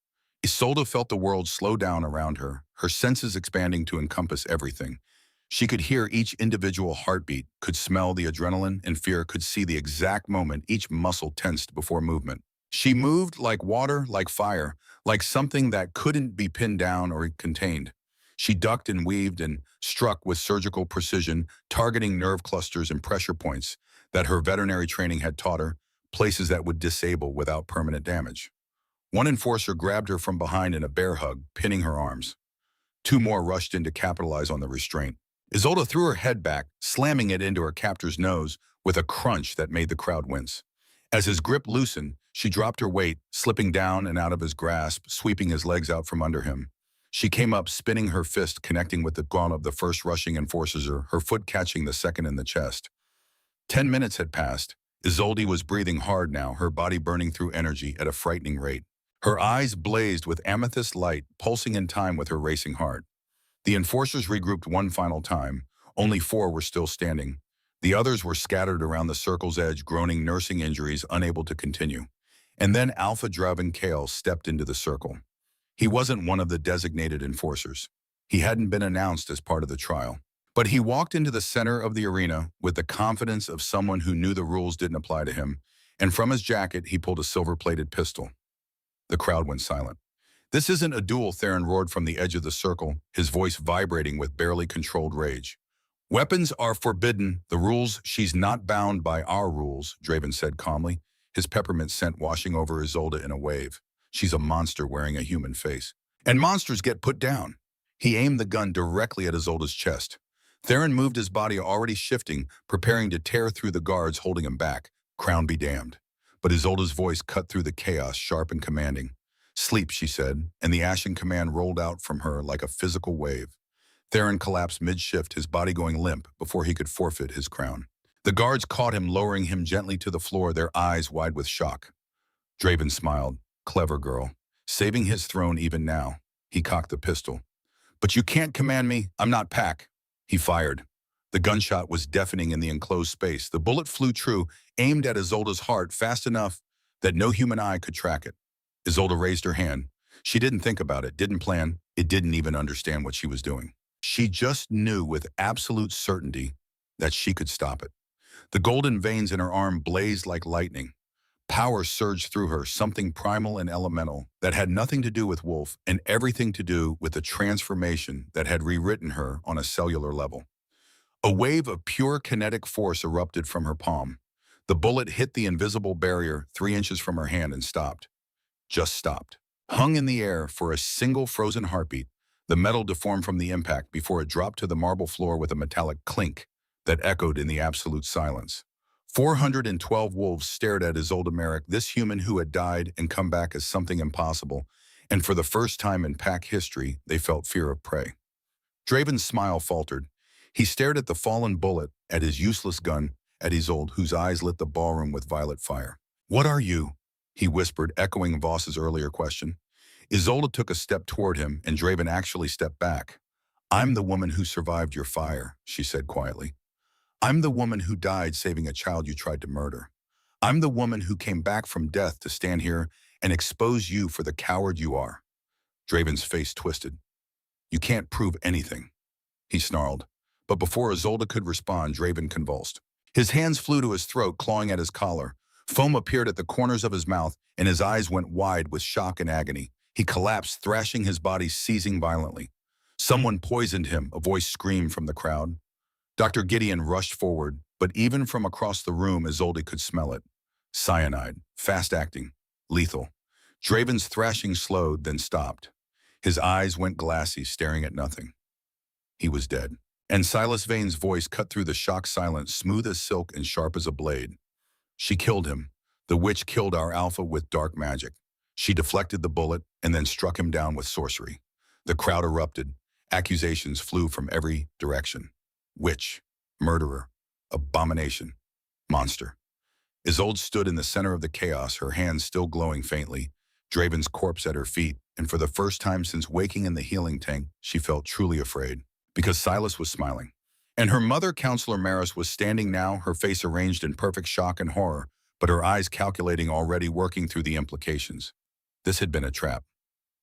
Isolde felt the world slow down around her, her senses expanding to encompass everything. She could hear each individual heartbeat, could smell the adrenaline and fear, could see the exact moment each muscle tensed before movement. She moved like water, like fire, like something that couldn't be pinned down or contained. She ducked and weaved and struck with surgical precision, targeting nerve clusters and pressure points that her veterinary training had taught her, places that would disable without permanent damage. One enforcer grabbed her from behind in a bear hug, pinning her arms. Two more rushed in to capitalize on the restraint. Isolde threw her head back, slamming it into her captor's nose with a crunch that made the crowd wince. As his grip loosened, she dropped her weight, slipping down and out of his grasp, sweeping his legs out from under him. She came up, spinning her fist, connecting with the gaunt of the first rushing enforcer, her foot catching the second in the chest. 10 minutes had passed. Isolde was breathing hard now, her body burning through energy at a frightening rate. Her eyes blazed with amethyst light, pulsing in time with her racing heart. The enforcers regrouped one final time. Only 4 were still standing. The others were scattered around the circle's edge, groaning nursing injuries, unable to continue. And then Alpha Draven Kale stepped into the circle. He wasn't one of the designated enforcers. He hadn't been announced as part of the trial. But he walked into the center of the arena with the confidence of someone who knew the rules didn't apply to him, and from his jacket he pulled a silver-plated pistol. The crowd went silent. "This isn't a duel," Theron roared from the edge of the circle, his voice vibrating with barely controlled rage. "Weapons are forbidden. The rules, she's not bound by our rules," Draven said calmly, his peppermint scent washing over Isolde in a wave. "She's a monster wearing a human face. And monsters get put down." He aimed the gun directly at Isolde's chest. Theron moved his body, already shifting, preparing to tear through the guards holding him back. Crown be damned. But Isolde's voice cut through the chaos, sharp and commanding. "Sleep," she said, and the ashen command rolled out from her like a physical wave. Theron collapsed mid-shift, his body going limp before he could forfeit his crown. The guards caught him, lowering him gently to the floor, their eyes wide with shock. Draven smiled. Clever girl. Saving his throne even now. He cocked the pistol. "But you can't command me. I'm not Pack." He fired. The gunshot was deafening in the enclosed space. The bullet flew true, aimed at Isolde's heart fast enough that no human eye could track it. Isolde raised her hand. She didn't think about it, didn't plan, it didn't even understand what she was doing. She just knew with absolute certainty that she could stop it. The golden veins in her arm blazed like lightning. Power surged through her, something primal and elemental that had nothing to do with Wolf and everything to do with the transformation that had rewritten her on a cellular level. A wave of pure kinetic force erupted from her palm. The bullet hit the invisible barrier 3 inches from her hand and stopped. Just stopped. Hung in the air for a single frozen heartbeat, the metal deformed from the impact before it dropped to the marble floor with a metallic clink that echoed in the absolute silence. 412 wolves stared at Isolde Merrick, this human who had died and come back as something impossible, and for the first time in Pack history, they felt fear of prey. Draven's smile faltered. He stared at the fallen bullet, at his useless gun, at Isolde, whose eyes lit the ballroom with violet fire. "What are you?" he whispered, echoing Voss's earlier question. Isolde took a step toward him, and Draven actually stepped back. "I'm the woman who survived your fire," she said quietly. "I'm the woman who died saving a child you tried to murder. I'm the woman who came back from death to stand here and expose you for the coward you are." Draven's face twisted. "You can't prove anything," he snarled. But before Isolde could respond, Draven convulsed. His hands flew to his throat, clawing at his collar. Foam appeared at the corners of his mouth, and his eyes went wide with shock and agony. He collapsed, thrashing his body, seizing violently. "Someone poisoned him," a voice screamed from the crowd. Dr. Gideon rushed forward, but even from across the room, Isolde could smell it. Cyanide, fast-acting, lethal. Draven's thrashing slowed, then stopped. His eyes went glassy, staring at nothing. He was dead. And Silas Vane's voice cut through the shocked silence, smooth as silk and sharp as a blade. "She killed him. The witch killed our Alpha with dark magic. She deflected the bullet and then struck him down with sorcery." The crowd erupted. Accusations flew from every direction. Witch, murderer, abomination, monster. Isolde stood in the center of the chaos, her hands still glowing faintly, Draven's corpse at her feet, and for the first time since waking in the healing tank, she felt truly afraid. Because Silas was smiling. And her mother, Counselor Maris, was standing now, her face arranged in perfect shock and horror, but her eyes calculating, already working through the implications. This had been a trap.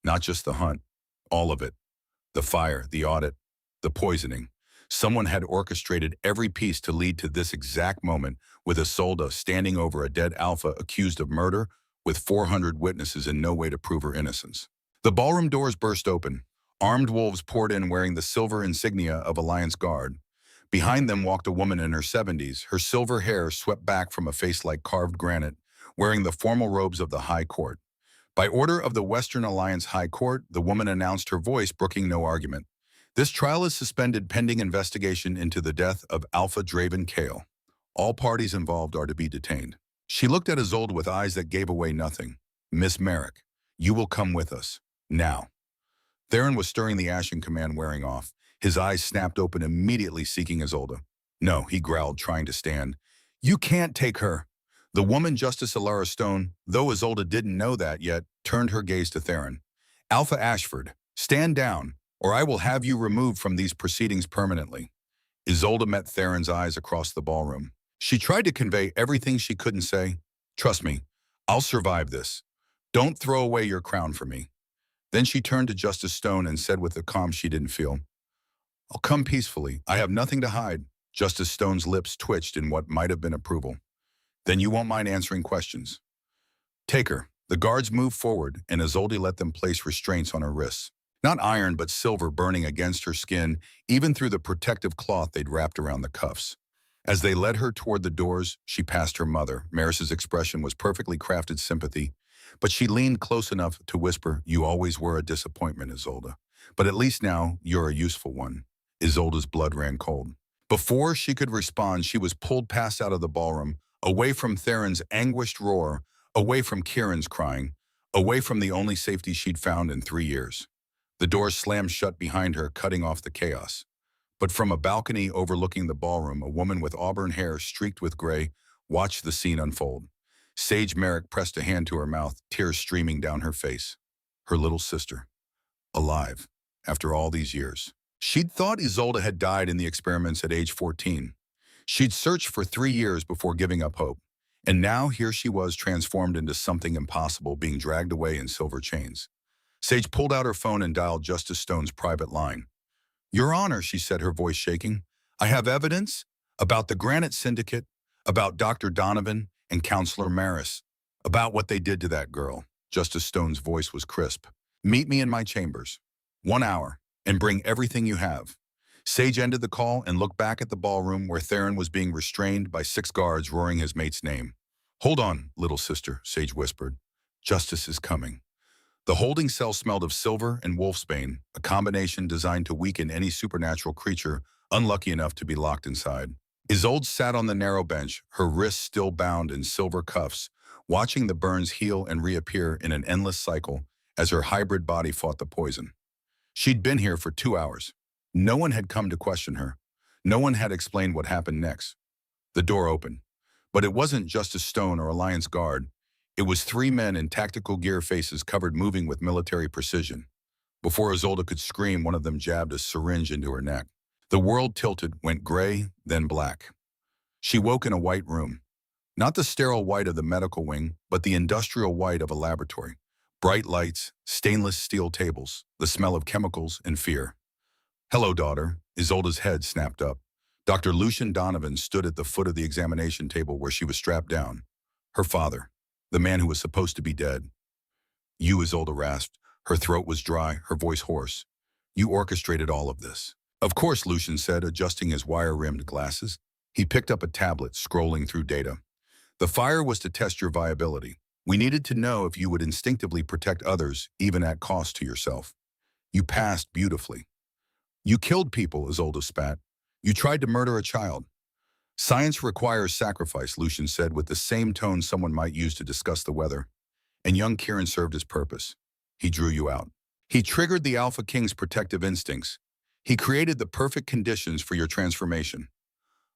Not just the hunt, all of it. The fire, the audit, the poisoning. Someone had orchestrated every piece to lead to this exact moment, with Isolde standing over a dead Alpha accused of murder, with 400 witnesses and no way to prove her innocence. The ballroom doors burst open. Armed wolves poured in wearing the silver insignia of Alliance Guard. Behind them walked a woman in her 70s, her silver hair swept back from a face like carved granite, wearing the formal robes of the High Court. By order of the Western Alliance High Court, the woman announced, her voice brooking no argument. This trial is suspended pending investigation into the death of Alpha Draven Kale. All parties involved are to be detained. She looked at Isolde with eyes that gave away nothing. Miss Merrick, you will come with us. Now. Theron was stirring the ashen command wearing off. His eyes snapped open immediately, seeking Isolde. No, he growled, trying to stand. You can't take her. The woman, Justice Alara Stone, though Isolde didn't know that yet, turned her gaze to Theron. Alpha Ashford, stand down, or I will have you removed from these proceedings permanently. Isolde met Theron's eyes across the ballroom. She tried to convey everything she couldn't say. Trust me, I'll survive this. Don't throw away your crown for me. Then she turned to Justice Stone and said with a calm she didn't feel, I'll come peacefully. I have nothing to hide. Justice Stone's lips twitched in what might have been approval. Then you won't mind answering questions. Take her. The guards moved forward, and Isolde let them place restraints on her wrists. Not iron, but silver burning against her skin, even through the protective cloth they'd wrapped around the cuffs. As they led her toward the doors, she passed her mother. Maris's expression was perfectly crafted sympathy, but she leaned close enough to whisper, You always were a disappointment, Isolde. But at least now, you're a useful one. Isolde's blood ran cold. Before she could respond, she was pulled past out of the ballroom, away from Theron's anguished roar, away from Kieran's crying, away from the only safety she'd found in 3 years. The doors slammed shut behind her, cutting off the chaos. But from a balcony overlooking the ballroom, a woman with auburn hair streaked with gray watched the scene unfold. Sage Merrick pressed a hand to her mouth, tears streaming down her face. Her little sister. Alive, after all these years. She'd thought Isolde had died in the experiments at age 14. She'd searched for 3 years before giving up hope. And now here she was, transformed into something impossible, being dragged away in silver chains. Sage pulled out her phone and dialed Justice Stone's private line. Your Honor, she said, her voice shaking, I have evidence about the Granite Syndicate, about Dr. Donovan and Counselor Maris, about what they did to that girl. Justice Stone's voice was crisp. Meet me in my chambers. 1 hour, and bring everything you have. Sage ended the call and looked back at the ballroom where Theron was being restrained by 6 guards roaring his mate's name. Hold on, little sister, Sage whispered. Justice is coming. The holding cell smelled of silver and wolfsbane, a combination designed to weaken any supernatural creature unlucky enough to be locked inside. Isolde sat on the narrow bench, her wrists still bound in silver cuffs, watching the burns heal and reappear in an endless cycle as her hybrid body fought the poison. She'd been here for 2 hours. No one had come to question her. No one had explained what happened next. The door opened. But it wasn't Justice Stone or Alliance Guard. It was 3 men in tactical gear, faces covered, moving with military precision. Before Isolde could scream, one of them jabbed a syringe into her neck. The world tilted, went gray, then black. She woke in a white room. Not the sterile white of the medical wing, but the industrial white of a laboratory. Bright lights, stainless steel tables, the smell of chemicals and fear. Hello, daughter. Isolde's head snapped up. Dr. Lucian Donovan stood at the foot of the examination table where she was strapped down. Her father, the man who was supposed to be dead. You, Isolde rasped. Her throat was dry, her voice hoarse. You orchestrated all of this. Of course, Lucian said, adjusting his wire-rimmed glasses. He picked up a tablet, scrolling through data. The fire was to test your viability. We needed to know if you would instinctively protect others, even at cost to yourself. You passed beautifully. You killed people, Isolde spat. You tried to murder a child. Science requires sacrifice, Lucian said with the same tone someone might use to discuss the weather. And young Kieran served his purpose. He drew you out. He triggered the Alpha King's protective instincts. He created the perfect conditions for your transformation.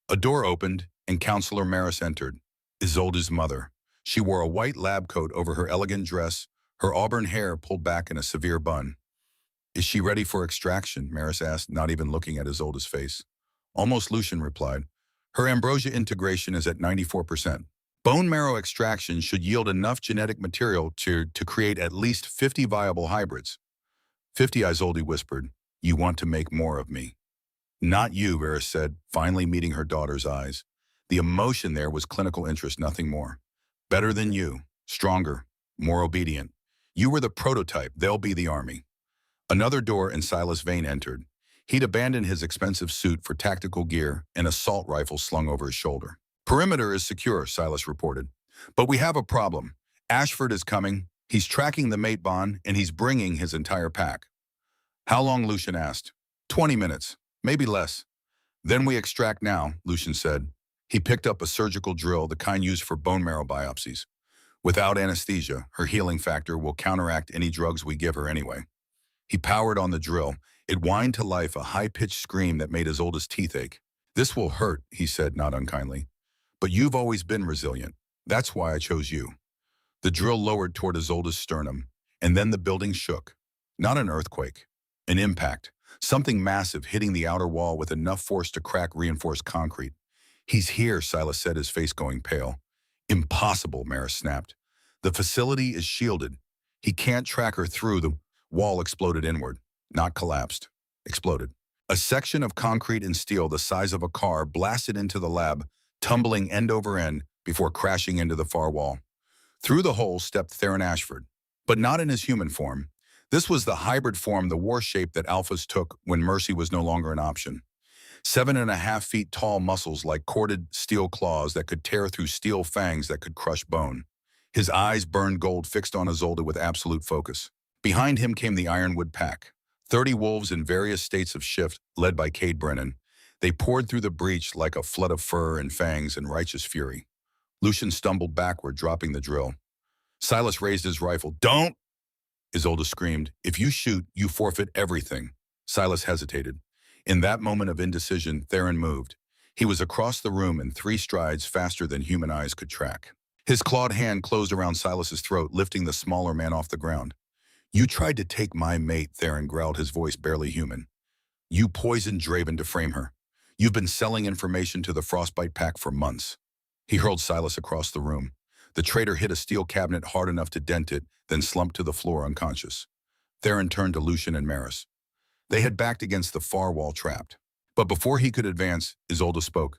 A door opened, and Counselor Maris entered, Isolde's mother. She wore a white lab coat over her elegant dress, her auburn hair pulled back in a severe bun. Is she ready for extraction? Maris asked, not even looking at Isolde's face. Almost, Lucian replied. Her ambrosia integration is at 94%. Bone marrow extraction should yield enough genetic material to create at least 50 viable hybrids. 50, Isolde whispered. You want to make more of me. Not you, Varys said, finally meeting her daughter's eyes. The emotion there was clinical interest, nothing more. Better than you. Stronger. more obedient. You were the prototype, they'll be the army. Another door and Silas Vane entered. He'd abandoned his expensive suit for tactical gear and assault rifle slung over his shoulder. Perimeter is secure, Silas reported. But we have a problem. Ashford is coming. He's tracking the mate bond, and he's bringing his entire pack. How long, Lucian asked. 20 minutes, maybe less. Then we extract now, Lucian said. He picked up a surgical drill, the kind used for bone marrow biopsies. Without anesthesia, her healing factor will counteract any drugs we give her anyway. He powered on the drill. It whined to life a high-pitched scream that made Isolde's teeth ache. This will hurt, he said, not unkindly. But you've always been resilient. That's why I chose you. The drill lowered toward Isolde's sternum, and then the building shook. Not an earthquake, an impact. Something massive hitting the outer wall with enough force to crack reinforced concrete. He's here, Silas said, his face going pale. Impossible, Maris snapped. The facility is shielded. He can't track her through. The wall exploded inward, not collapsed. Exploded. A section of concrete and steel the size of a car blasted into the lab, tumbling end over end before crashing into the far wall. Through the hole stepped Theron Ashford, but not in his human form. This was the hybrid form, the war shape that Alphas took when mercy was no longer an option. 7.5 feet tall muscles like corded steel claws that could tear through steel fangs that could crush bone. His eyes burned gold, fixed on Isolde with absolute focus. Behind him came the Ironwood pack, 30 wolves in various states of shift, led by Cade Brennan. They poured through the breach like a flood of fur and fangs in righteous fury. Lucian stumbled backward, dropping the drill. Silas raised his rifle. Don't! Isolde screamed. If you shoot, you forfeit everything. Silas hesitated. In that moment of indecision, Theron moved. He was across the room in 3 strides, faster than human eyes could track. His clawed hand closed around Silas's throat, lifting the smaller man off the ground. You tried to take my mate, Theron growled, his voice barely human. You poisoned Draven to frame her. You've been selling information to the Frostbite Pack for months. He hurled Silas across the room. The traitor hit a steel cabinet hard enough to dent it, then slumped to the floor unconscious. Theron turned to Lucian and Maris. They had backed against the far wall, trapped. But before he could advance, Isolde spoke.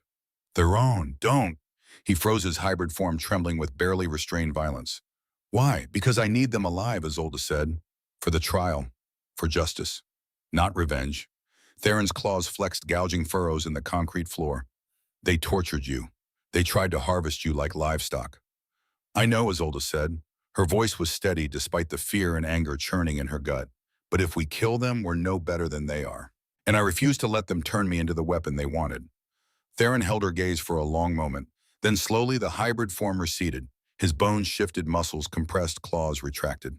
Theron, don't. He froze, his hybrid form trembling with barely restrained violence. Why? Because I need them alive, Isolde said. For the trial. For justice. Not revenge. Theron's claws flexed, gouging furrows in the concrete floor. They tortured you. They tried to harvest you like livestock. I know, Isolde said. Her voice was steady despite the fear and anger churning in her gut. But if we kill them, we're no better than they are. And I refuse to let them turn me into the weapon they wanted. Theron held her gaze for a long moment. Then slowly the hybrid form receded. His bones shifted, muscles compressed, claws retracted.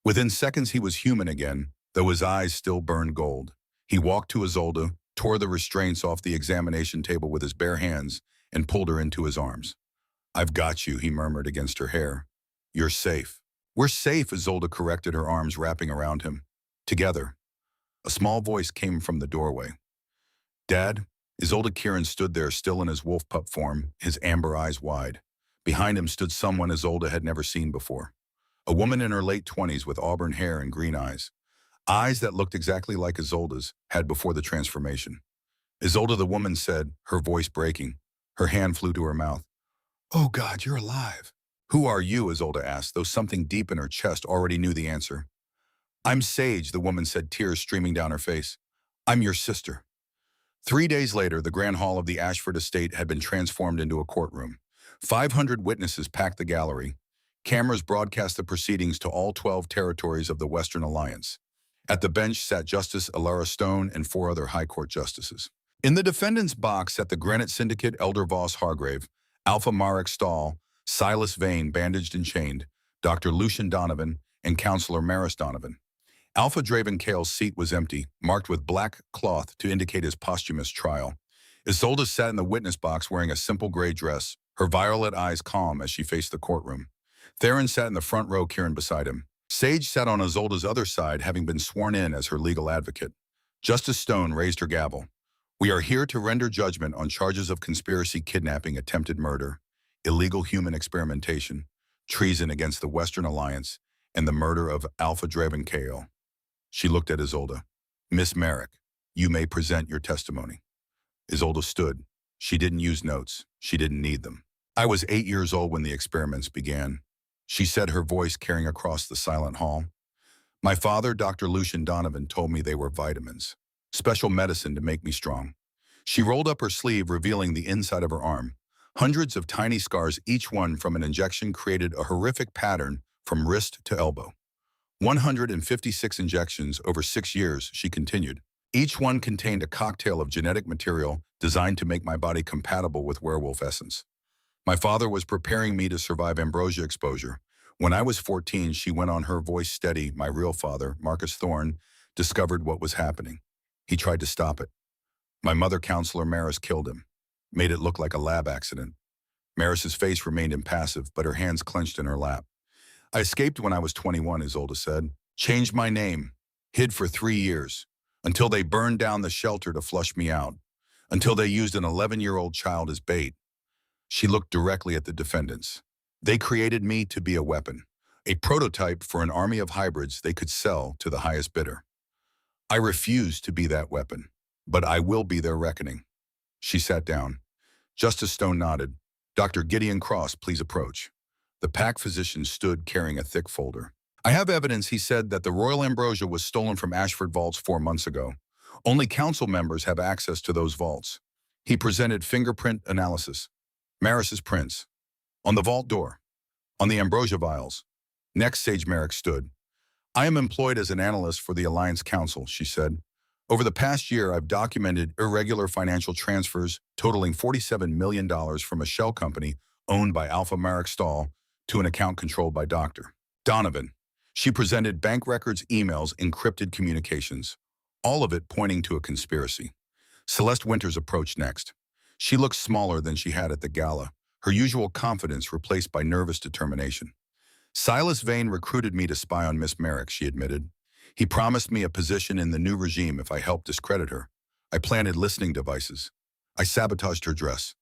Within seconds he was human again, though his eyes still burned gold. He walked to Isolde, tore the restraints off the examination table with his bare hands, and pulled her into his arms. I've got you, he murmured against her hair. You're safe. We're safe, Isolde corrected, her arms wrapping around him. Together. A small voice came from the doorway. Dad? Isolde Kieran stood there, still in his wolf pup form, his amber eyes wide. Behind him stood someone Isolde had never seen before. A woman in her late 20s with auburn hair and green eyes. Eyes that looked exactly like Isolde's had before the transformation. Isolde, the woman said, her voice breaking. Her hand flew to her mouth. Oh God, you're alive. Who are you? Isolde asked, though something deep in her chest already knew the answer. I'm Sage, the woman said, tears streaming down her face. I'm your sister. 3 days later, the grand hall of the Ashford estate had been transformed into a courtroom. 500 witnesses packed the gallery. Cameras broadcast the proceedings to all 12 territories of the Western Alliance. At the bench sat Justice Alara Stone and 4 other High Court justices. In the defendant's box sat the Granite Syndicate Elder Voss Hargrave, Alpha Marek Stahl, Silas Vane, bandaged and chained, Dr. Lucian Donovan, and Counselor Maris Donovan. Alpha Draven Kale's seat was empty, marked with black cloth to indicate his posthumous trial. Isolde sat in the witness box wearing a simple gray dress, her violet eyes calm as she faced the courtroom. Theron sat in the front row, Kieran beside him. Sage sat on Isolde's other side, having been sworn in as her legal advocate. Justice Stone raised her gavel. We are here to render judgment on charges of conspiracy, kidnapping, attempted murder, illegal human experimentation, treason against the Western Alliance, and the murder of Alpha Draven Kale. She looked at Isolde. Miss Merrick, you may present your testimony. Isolde stood. She didn't use notes. She didn't need them. I was 8 years old when the experiments began. she said, her voice carrying across the silent hall. My father, Dr. Lucian Donovan, told me they were vitamins. Special medicine to make me strong. She rolled up her sleeve, revealing the inside of her arm. Hundreds of tiny scars, each one from an injection, created a horrific pattern from wrist to elbow. 156 injections over 6 years, she continued. Each one contained a cocktail of genetic material designed to make my body compatible with werewolf essence. My father was preparing me to survive ambrosia exposure. When I was 14, she went on, her voice steady. My real father, Marcus Thorne, discovered what was happening. He tried to stop it. My mother, Counselor Maris, killed him, made it look like a lab accident. Maris's face remained impassive, but her hands clenched in her lap. I escaped when I was 21, Isolde said. Changed my name, hid for 3 years, until they burned down the shelter to flush me out, until they used an 11-year-old child as bait. She looked directly at the defendants. They created me to be a weapon, a prototype for an army of hybrids they could sell to the highest bidder. I refuse to be that weapon, but I will be their reckoning. She sat down. Justice Stone nodded. Dr. Gideon Cross, please approach. The pack physician stood carrying a thick folder. I have evidence, he said, that the royal ambrosia was stolen from Ashford vaults 4 months ago. Only council members have access to those vaults. He presented fingerprint analysis. Maris's prints. On the vault door. On the ambrosia vials. Next, Sage Merrick stood. I am employed as an analyst for the Alliance Council, she said. Over the past year, I've documented irregular financial transfers totaling $47 million from a shell company owned by Alpha Merrick to an account controlled by Dr. Donovan. She presented bank records, emails, encrypted communications, all of it pointing to a conspiracy. Celeste Winters approached next. She looked smaller than she had at the gala, her usual confidence replaced by nervous determination. Silas Vane recruited me to spy on Miss Merrick, she admitted. He promised me a position in the new regime if I helped discredit her. I planted listening devices. I sabotaged her dress.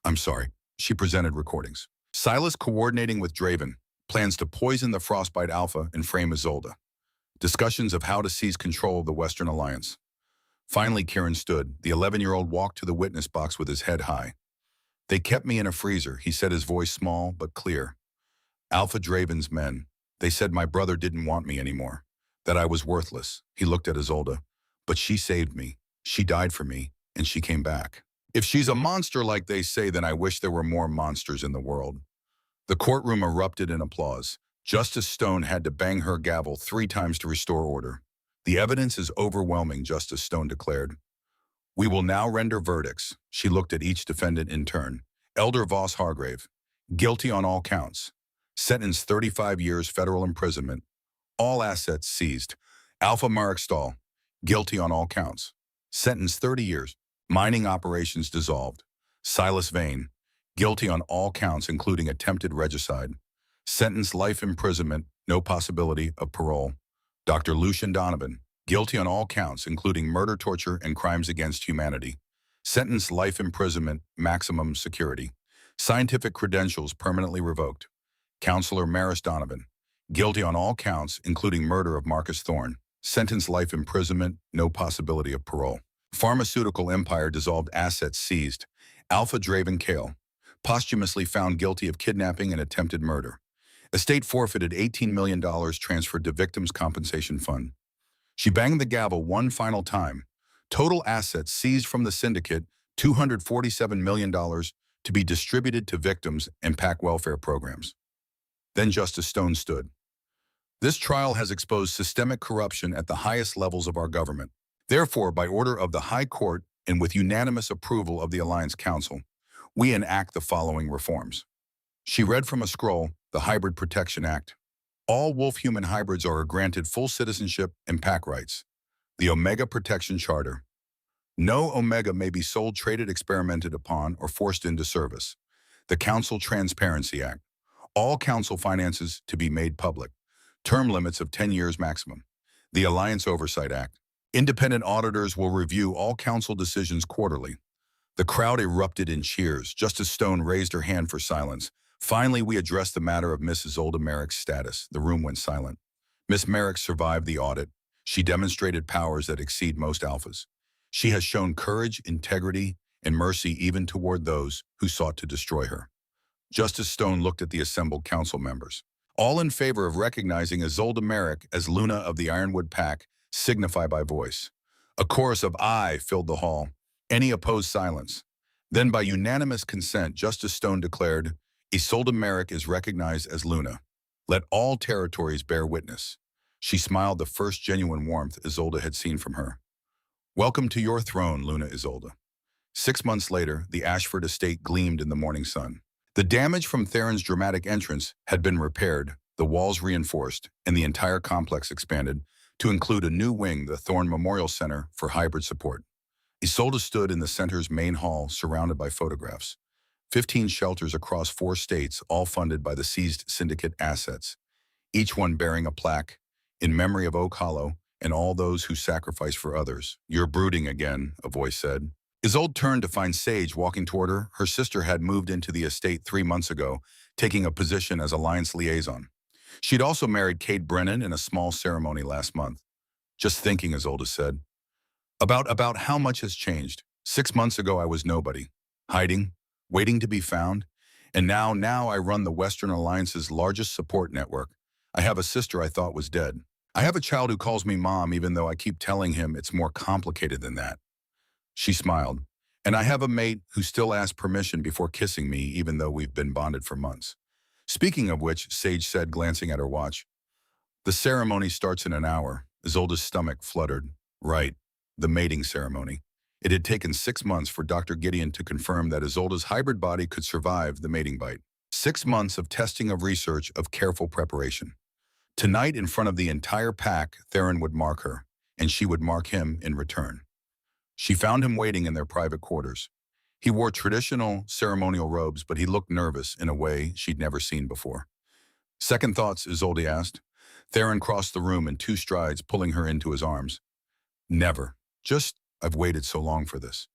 I'm sorry. She presented recordings. Silas coordinating with Draven, plans to poison the Frostbite Alpha and frame Isolde. Discussions of how to seize control of the Western Alliance. Finally, Kieran stood. The 11-year-old walked to the witness box with his head high. They kept me in a freezer, he said, his voice small but clear. Alpha Draven's men. They said my brother didn't want me anymore, that I was worthless. He looked at Isolde. But she saved me. She died for me, and she came back. If she's a monster like they say, then I wish there were more monsters in the world. The courtroom erupted in applause. Justice Stone had to bang her gavel 3 times to restore order. The evidence is overwhelming, Justice Stone declared. We will now render verdicts. She looked at each defendant in turn. Elder Voss Hargrave, guilty on all counts. Sentenced 35 years federal imprisonment. All assets seized. Alpha Merrick, guilty on all counts. Sentenced 30 years. Mining operations dissolved. Silas Vane, guilty on all counts including attempted regicide. Sentenced life imprisonment, no possibility of parole. Dr. Lucian Donovan, guilty on all counts including murder, torture, and crimes against humanity. Sentenced life imprisonment, maximum security. Scientific credentials permanently revoked. Counselor Maris Donovan, guilty on all counts including murder of Marcus Thorne. Sentenced life imprisonment, no possibility of parole. Pharmaceutical empire dissolved, assets seized. Alpha Draven Kale, posthumously found guilty of kidnapping and attempted murder. Estate forfeited $18 million transferred to Victims' Compensation Fund. She banged the gavel 1 final time. Total assets seized from the syndicate, $247 million to be distributed to victims and PAC welfare programs. Then Justice Stone stood. This trial has exposed systemic corruption at the highest levels of our government. Therefore, by order of the High Court and with unanimous approval of the Alliance Council, we enact the following reforms. She read from a scroll, the Hybrid Protection Act. All wolf-human hybrids are granted full citizenship and PAC rights. The Omega Protection Charter. No Omega may be sold, traded, experimented upon, or forced into service. The Council Transparency Act. All council finances to be made public. Term limits of 10 years maximum. The Alliance Oversight Act. Independent auditors will review all council decisions quarterly. The crowd erupted in cheers. Justice Stone raised her hand for silence. Finally, we addressed the matter of Miss Isolde Merrick's status. The room went silent. Miss Merrick survived the audit. She demonstrated powers that exceed most alphas. She has shown courage, integrity, and mercy even toward those who sought to destroy her. Justice Stone looked at the assembled council members. All in favor of recognizing Isolde Merrick as Luna of the Ironwood Pack, signify by voice. A chorus of "aye" filled the hall. Any opposed silence. Then by unanimous consent, Justice Stone declared, Isolde Merrick is recognized as Luna. Let all territories bear witness. She smiled the first genuine warmth Isolde had seen from her. Welcome to your throne, Luna Isolde. 6 months later, the Ashford estate gleamed in the morning sun. The damage from Theron's dramatic entrance had been repaired, the walls reinforced, and the entire complex expanded to include a new wing, the Thorn Memorial Center for hybrid support. Isolde stood in the center's main hall, surrounded by photographs. 15 shelters across 4 states, all funded by the seized syndicate assets, each one bearing a plaque, in memory of Oak Hollow and all those who sacrificed for others. You're brooding again, a voice said. Isolde turned to find Sage walking toward her. Her sister had moved into the estate 3 months ago, taking a position as alliance liaison. She'd also married Kate Brennan in a small ceremony last month. Just thinking, Isolde said. About how much has changed. 6 months ago I was nobody, hiding, waiting to be found, and now I run the Western Alliance's largest support network. I have a sister I thought was dead. I have a child who calls me mom even though I keep telling him it's more complicated than that. She smiled. And I have a mate who still asks permission before kissing me even though we've been bonded for months. Speaking of which, Sage said, glancing at her watch. The ceremony starts in an hour. Isolde's stomach fluttered. Right, the mating ceremony. It had taken 6 months for Dr. Gideon to confirm that Isolde's hybrid body could survive the mating bite. 6 months of testing, of research, of careful preparation. Tonight, in front of the entire pack, Theron would mark her, and she would mark him in return. She found him waiting in their private quarters. He wore traditional ceremonial robes, but he looked nervous in a way she'd never seen before. Second thoughts, Isolde asked. Theron crossed the room in 2 strides, pulling her into his arms. Never. Just, I've waited so long for this.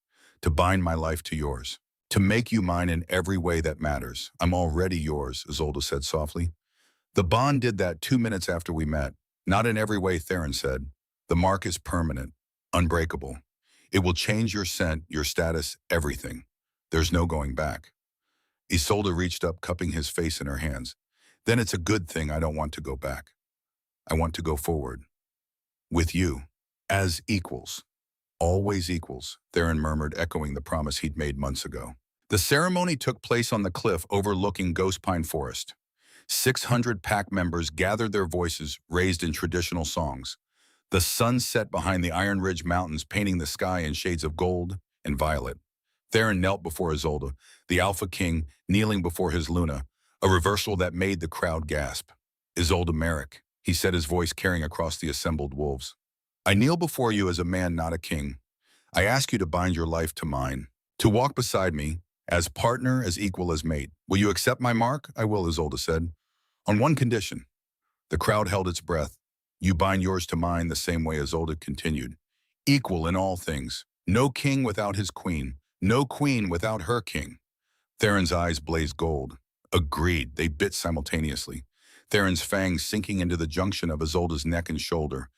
To bind my life to yours. To make you mine in every way that matters. I'm already yours, Isolde said softly. The bond did that 2 minutes after we met. Not in every way, Theron said. The mark is permanent, unbreakable. It will change your scent, your status, everything. There's no going back. Isolde reached up, cupping his face in her hands. Then it's a good thing I don't want to go back. I want to go forward. With you. As equals. Always equals, Theron murmured, echoing the promise he'd made months ago. The ceremony took place on the cliff overlooking Ghost Pine Forest. 600 pack members gathered, their voices raised in traditional songs. The sun set behind the Iron Ridge Mountains, painting the sky in shades of gold and violet. Theron knelt before Isolde, the Alpha King kneeling before his Luna, a reversal that made the crowd gasp. Isolde Merrick, he said, his voice carrying across the assembled wolves. I kneel before you as a man, not a king. I ask you to bind your life to mine, to walk beside me, as partner, as equal as mate. Will you accept my mark? I will, Isolde said. On one condition. The crowd held its breath. You bind yours to mine the same way, Isolde continued. Equal in all things. No king without his queen. No queen without her king. Theron's eyes blazed gold. Agreed, they bit simultaneously. Theron's fangs sinking into the junction of Isolde's neck and shoulder.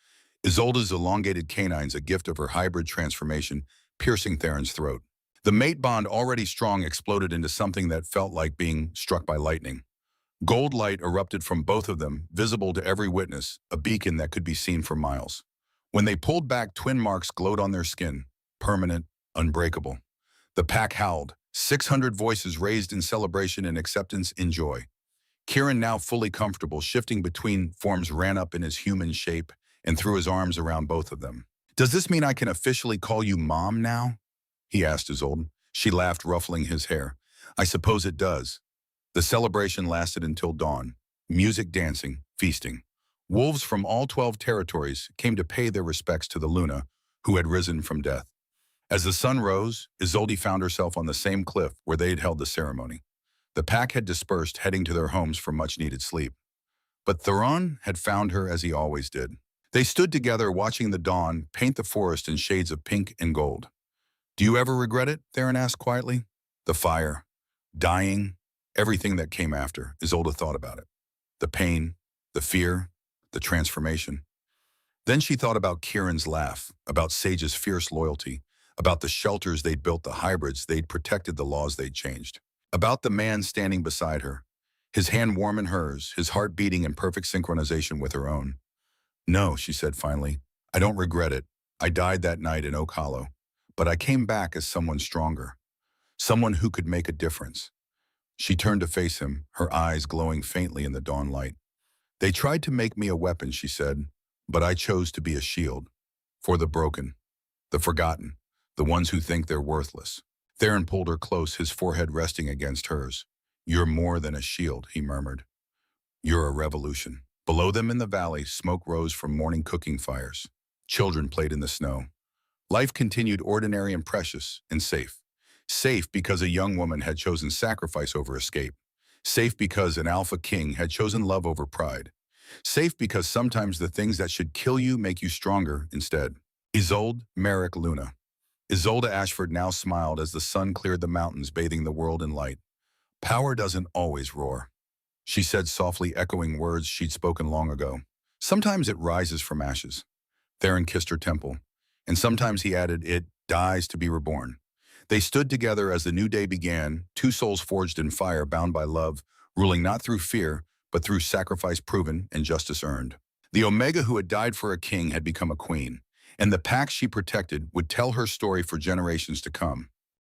Isolde's elongated canines, a gift of her hybrid transformation, piercing Theron's throat. The mate bond, already strong, exploded into something that felt like being struck by lightning. Gold light erupted from both of them, visible to every witness, a beacon that could be seen for miles. When they pulled back, twin marks glowed on their skin, permanent, unbreakable. The pack howled, 600 voices raised in celebration and acceptance, in joy. Kieran, now fully comfortable, shifting between forms, ran up in his human shape and threw his arms around both of them. Does this mean I can officially call you Mom now? He asked Isolde. She laughed, ruffling his hair. I suppose it does. The celebration lasted until dawn. Music, dancing, feasting. Wolves from all 12 territories came to pay their respects to the Luna, who had risen from death. As the sun rose, Isolde found herself on the same cliff where they had held the ceremony. The pack had dispersed, heading to their homes for much-needed sleep. But Theron had found her as he always did. They stood together, watching the dawn paint the forest in shades of pink and gold. Do you ever regret it? Theron asked quietly. The fire, dying, everything that came after. Isolde thought about it. The pain, the fear, the transformation. Then she thought about Kieran's laugh, about Sage's fierce loyalty, about the shelters they'd built, the hybrids they'd protected, the laws they'd changed. About the man standing beside her, his hand warm in hers, his heart beating in perfect synchronization with her own. No, she said finally, I don't regret it. I died that night in Oak Hollow, but I came back as someone stronger, someone who could make a difference. She turned to face him, her eyes glowing faintly in the dawn light. They tried to make me a weapon, she said, but I chose to be a shield. For the broken, the forgotten, the ones who think they're worthless. Theron pulled her close, his forehead resting against hers. You're more than a shield, he murmured. You're a revolution. Below them in the valley, smoke rose from morning cooking fires. Children played in the snow. Life continued ordinary and precious and safe. Safe because a young woman had chosen sacrifice over escape. Safe because an Alpha King had chosen love over pride. Safe because sometimes the things that should kill you make you stronger instead. Isolde Merrick Luna. Isolde Ashford now smiled as the sun cleared the mountains, bathing the world in light. Power doesn't always roar, she said softly, echoing words she'd spoken long ago. Sometimes it rises from ashes. Theron kissed her temple, and sometimes he added, it dies to be reborn. They stood together as the new day began, two souls forged in fire, bound by love, ruling not through fear, but through sacrifice proven and justice earned. The Omega who had died for a king had become a queen, and the pact she protected would tell her story for generations to come.